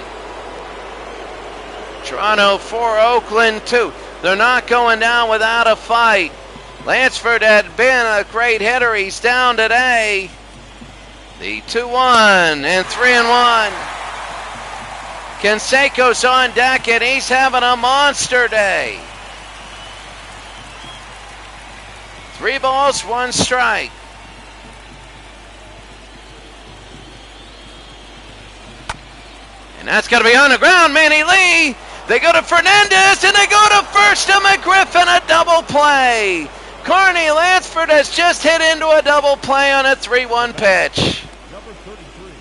Toronto 4, Oakland 2. They're not going down without a fight. Lansford had been a great hitter. He's down today. The 2-1 and 3-1. Canseco's on deck, and he's having a monster day. 3 balls, 1 strike. And that's going to be on the ground. Manny Lee. They go to Fernandez, and they go to first to McGriffin, a double play. Courtney Lansford has just hit into a double play on a 3-1 pitch. Number 33.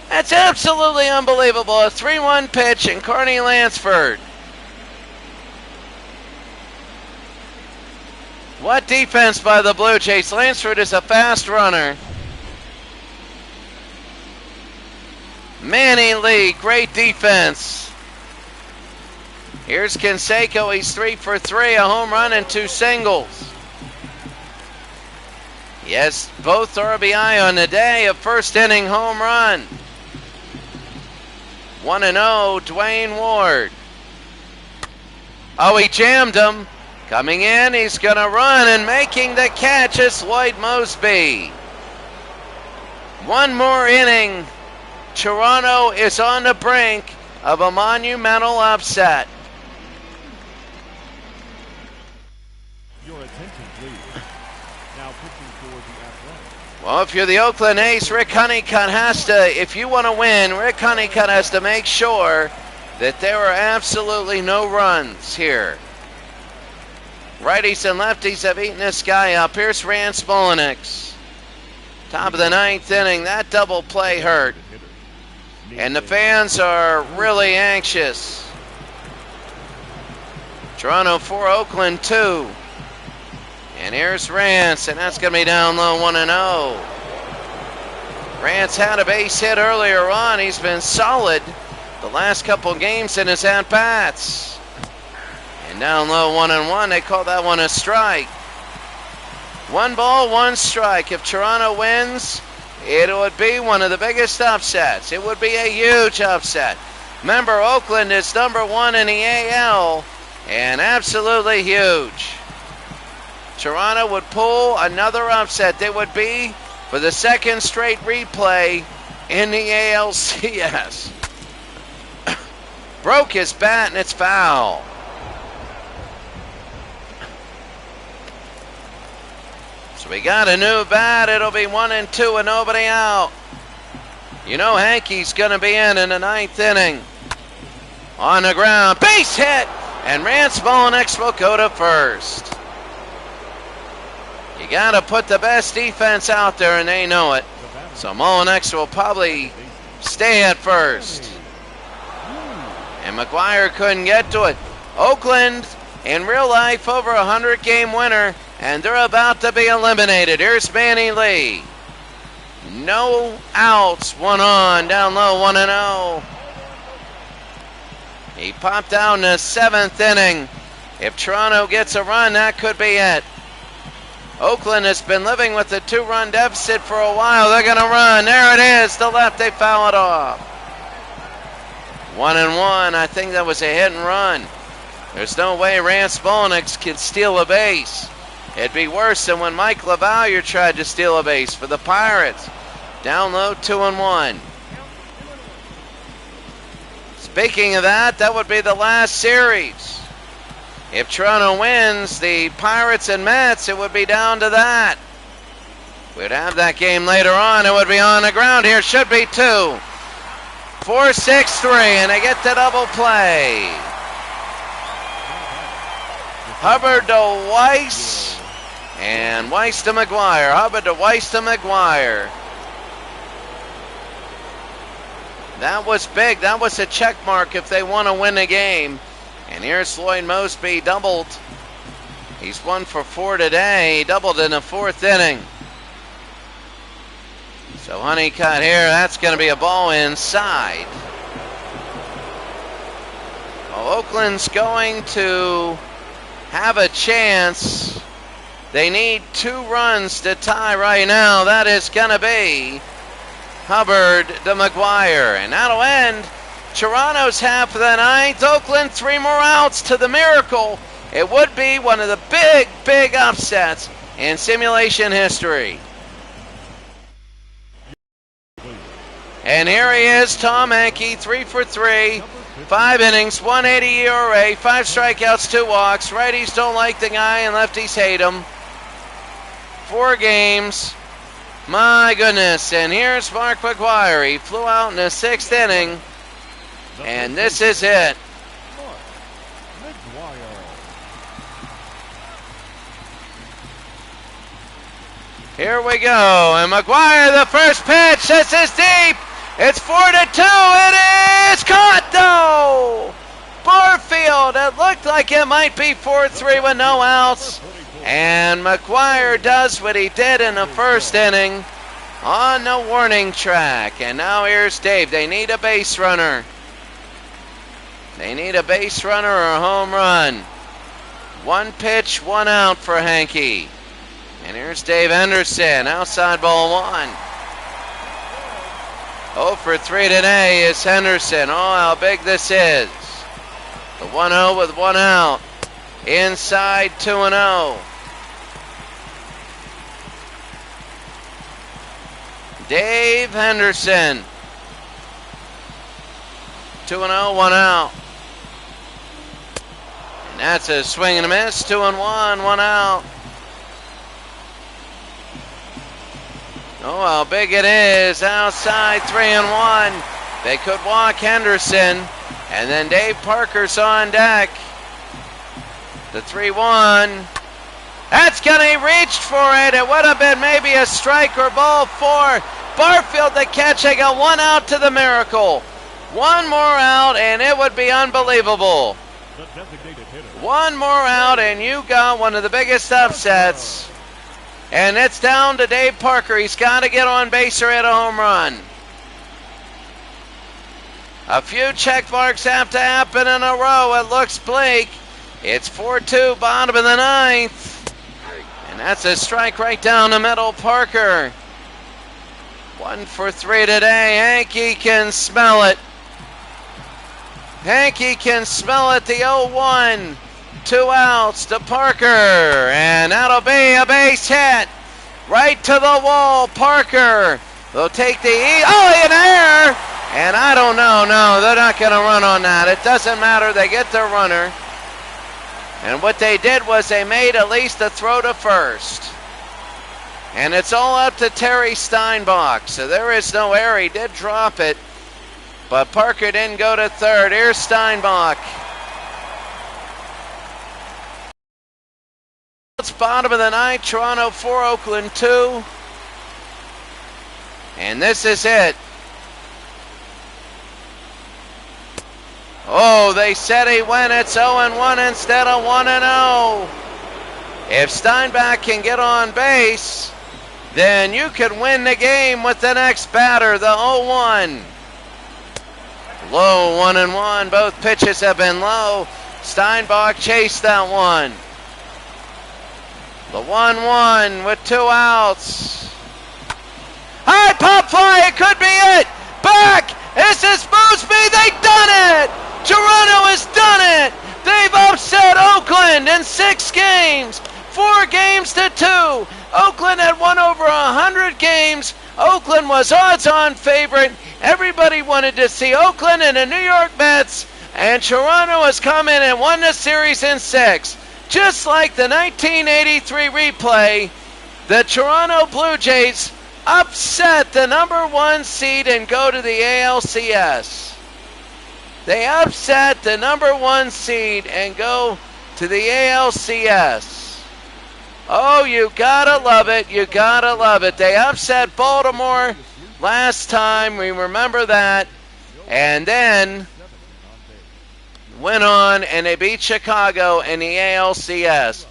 That's absolutely unbelievable. A 3-1 pitch and Courtney Lansford. What defense by the Blue Jays. Lansford is a fast runner. Manny Lee, great defense. Here's Canseco. He's 3 for 3, a home run and 2 singles. Yes, both RBI on the day, a first inning home run. 1-0, Dwayne Ward. Oh, he jammed him. Coming in, he's going to run, and making the catch is Lloyd Mosby. One more inning. Toronto is on the brink of a monumental upset. Your attention, please. Now pitching for the Athletics. Well, if you're the Oakland A's, Rick Honeycutt has to, if you want to win, Rick Honeycutt has to make sure that there are absolutely no runs here. Righties and lefties have eaten this guy up. Here's Rance Mullinax. Top of the 9th inning. That double play hurt. And the fans are really anxious. Toronto 4, Oakland 2. And here's Rance, and that's going to be down low, 1-0. Rance had a base hit earlier on. He's been solid the last couple games in his at-bats. And down low, 1-1. They call that one a strike. 1 ball, 1 strike. If Toronto wins, it would be one of the biggest upsets. It would be a huge upset. Remember, Oakland is number 1 in the AL, and absolutely huge. Toronto would pull another upset. They would be for the 2nd straight replay in the ALCS. Broke his bat, and it's foul. So we got a new bat. It'll be 1-2 and nobody out. You know Hankey's going to be in the 9th inning. On the ground, base hit, and Rance Mullinax will go to first. You got to put the best defense out there, and they know it. So Mullinax will probably stay at first. And McGuire couldn't get to it. Oakland, in real life, over a 100-game winner, and they're about to be eliminated. Here's Manny Lee. No outs, 1 on, down low, 1-0. He popped down the 7th inning. If Toronto gets a run, that could be it. Oakland has been living with a 2-run deficit for a while. They're going to run. There it is. The left, they foul it off. 1-1. I think that was a hit and run. There's no way Rance Mullinax could steal a base. It'd be worse than when Mike LaValliere tried to steal a base for the Pirates. Down low, 2-1. Speaking of that, that would be the last series. If Toronto wins, the Pirates and Mets, it would be down to that. We'd have that game later on. It would be on the ground here. Should be 2. 4-6-3, and they get the double play. Hubbard to Weiss, and Weiss to McGuire. Hubbard to Weiss to McGuire. That was big. That was a check mark if they want to win the game. And here's Lloyd Mosby, doubled. He's 1 for 4 today. He doubled in the 4th inning. So Honeycutt here, that's going to be a ball inside. Well, Oakland's going to have a chance. They need 2 runs to tie right now. That is going to be Hubbard to McGuire. And that'll end Toronto's half of the ninth. Oakland 3 more outs to the miracle. It would be one of the big upsets in simulation history. And here he is, Tom Hankey, 3 for 3, 5 innings, 180 ERA, 5 strikeouts, 2 walks. Righties don't like the guy and lefties hate him. 4 games. My goodness. And here's Mark McGwire. He flew out in the 6th inning. And this is it. Here we go. And McGwire, the first pitch. This is deep. It's 4-2. It is caught, though. Barfield. It looked like it might be 4-3 with no outs. And McGwire does what he did in the first inning on the warning track. And now here's Dave. They need a base runner. They need a base runner or a home run. 1 pitch, 1 out for Hankey. And here's Dave Henderson, outside ball 1. 0 for 3 today is Henderson. Oh, how big this is. The 1-0 with 1 out. Inside 2-0. Dave Henderson. 2-0, 1 out. And that's a swing and a miss. 2-1, 1 out. Oh, how big it is. Outside 3-1. They could walk Henderson. And then Dave Parker's on deck. The 3-1. That's gonna, he reached for it. It would have been maybe a strike or ball 4. Barfield the catch. They got 1 out to the miracle. 1 more out and it would be unbelievable. 1 more out and you got one of the biggest upsets. And it's down to Dave Parker. He's got to get on base or hit a home run. A few check marks have to happen in a row. It looks bleak. It's 4-2, bottom of the 9th. And that's a strike right down the middle. Parker. 1 for 3 today. Hankey can smell it. Hankey can smell it. The 0-1. 2 outs to Parker, and that'll be a base hit. Right to the wall, Parker. They'll take the in air, and I don't know. No, they're not going to run on that. It doesn't matter. They get their runner. And what they did was they made at least a throw to first. And it's all up to Terry Steinbach. So there is no error. He did drop it, but Parker didn't go to third. Here's Steinbach. It's bottom of the 9th, Toronto 4, Oakland 2. And this is it. Oh, they said he went. It's 0-1 instead of 1-0. If Steinbach can get on base, then you could win the game with the next batter, the 0-1. Low 1-1. Both pitches have been low. Steinbach chased that one. The 1-1 with 2 outs. High pop fly, it could be it. Back, this is Boosby, they've done it. Toronto has done it. They've upset Oakland in 6 games. 4 games to 2. Oakland had won over 100 games. Oakland was odds-on favorite. Everybody wanted to see Oakland and the New York Mets. And Toronto has come in and won the series in 6. Just like the 1983 replay, the Toronto Blue Jays upset the number 1 seed and go to the ALCS. They upset the number 1 seed and go to the ALCS. Oh, you gotta love it. You gotta love it. They upset Baltimore last time. We remember that. And then went on and they beat Chicago in the ALCS.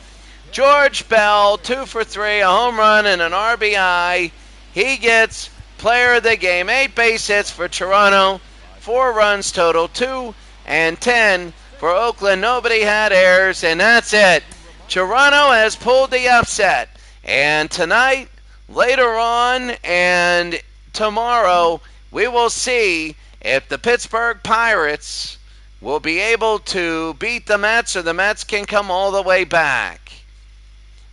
George Bell, 2 for 3, a home run and an RBI. He gets player of the game. 8 base hits for Toronto, 4 runs total, 2 and 10 for Oakland. Nobody had errors, and that's it. Toronto has pulled the upset. And tonight, later on, and tomorrow, we will see if the Pittsburgh Pirates will be able to beat the Mets, or the Mets can come all the way back.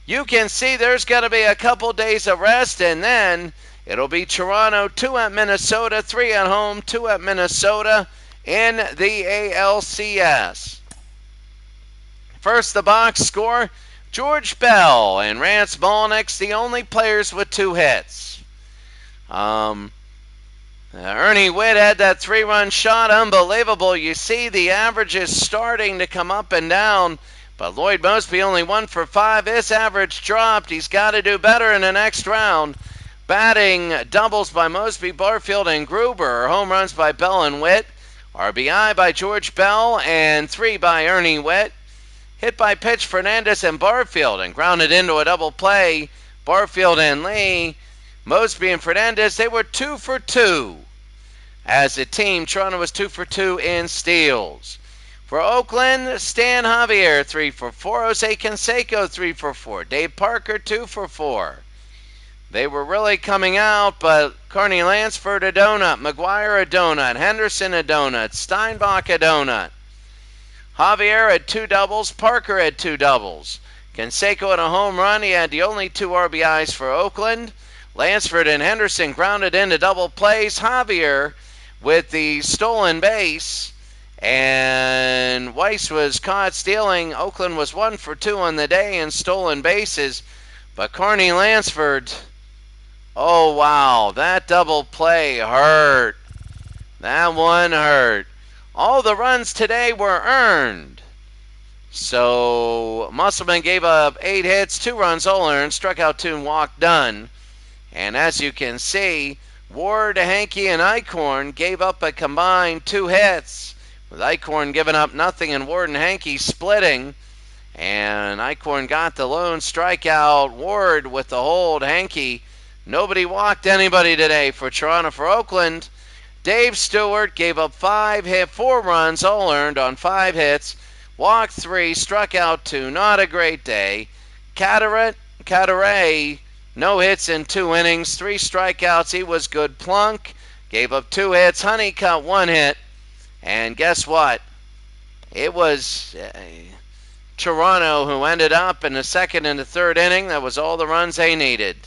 You can see there's going to be a couple days of rest, and then it'll be Toronto 2 at Minnesota, 3 at home, 2 at Minnesota in the ALCS. First, the box score, George Bell and Rance Molnick's the only players with 2 hits. Ernie Witt had that 3-run shot, unbelievable. You see the average is starting to come up and down, but Lloyd Moseby only 1 for 5. His average dropped. He's got to do better in the next round. Batting doubles by Moseby, Barfield, and Gruber. Home runs by Bell and Witt. RBI by George Bell and 3 by Ernie Witt. Hit by pitch Fernandez and Barfield, and grounded into a double play. Barfield and Lee. Moseby and Fernandez, they were 2 for 2. As a team, Toronto was 2 for 2 in steals. For Oakland, Stan Javier, 3 for 4. Jose Canseco, 3 for 4. Dave Parker, 2 for 4. They were really coming out, but Courtney Lansford, a donut. McGuire, a donut. Henderson, a donut. Steinbach, a donut. Javier had 2 doubles. Parker had 2 doubles. Canseco had a home run. He had the only 2 RBIs for Oakland. Lansford and Henderson grounded into double plays. Javier with the stolen base, and Weiss was caught stealing. Oakland was 1 for 2 on the day in stolen bases, but Courtney Lansford, oh wow, that double play hurt. That one hurt. All the runs today were earned. So Musselman gave up 8 hits, 2 runs all earned, struck out 2 and walked none. And as you can see, Ward, Hankey, and Eichhorn gave up a combined 2 hits, with Eichhorn giving up nothing and Ward and Hankey splitting. And Eichhorn got the lone strikeout. Ward with the hold. Hankey, nobody walked anybody today for Toronto. For Oakland, Dave Stewart gave up 4 runs, all earned on 5 hits, walked 3, struck out 2. Not a great day. Cadaret, no hits in 2 innings, 3 strikeouts. He was good. Plunk gave up 2 hits. Honeycutt 1 hit. And guess what? It was Toronto who ended up in the 2nd and the 3rd inning. That was all the runs they needed.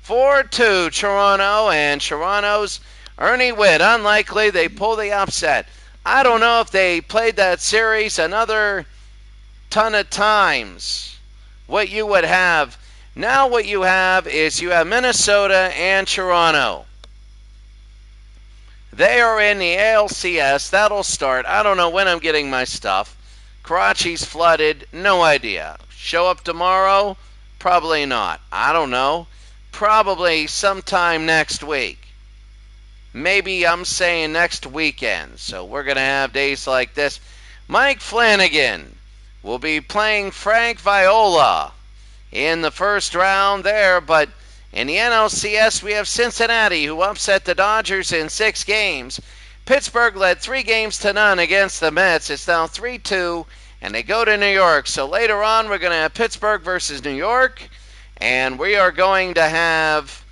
4-2 Toronto, and Toronto's Ernie Witt. Unlikely they pull the upset. I don't know if they played that series another ton of times, what you would have. Now what you have is you have Minnesota and Toronto. They are in the ALCS. That'll start. I don't know when I'm getting my stuff. Karachi's flooded. No idea. Show up tomorrow? Probably not. I don't know. Probably sometime next week. Maybe I'm saying next weekend. So we're going to have days like this. Mike Flanagan will be playing Frank Viola in the first round there, but in the NLCS we have Cincinnati, who upset the Dodgers in 6 games. Pittsburgh led 3-0 against the Mets. It's now 3-2, and they go to New York. So later on we're going to have Pittsburgh versus New York, and we are going to have,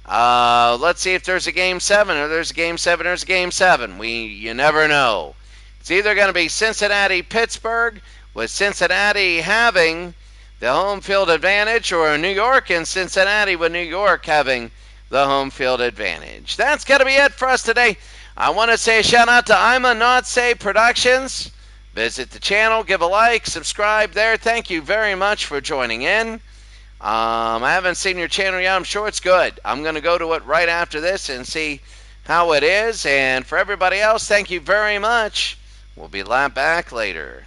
let's see if there's a Game 7, or there's a Game 7, there's a Game 7. You never know. It's either going to be Cincinnati-Pittsburgh, with Cincinnati having the home field advantage, or New York and Cincinnati, with New York having the home field advantage. That's going to be it for us today. I want to say a shout out to Ima Not Say Productions. Visit the channel, give a like, subscribe there. Thank you very much for joining in. I haven't seen your channel yet. I'm sure it's good. I'm going to go to it right after this and see how it is. And for everybody else, thank you very much. We'll be back later.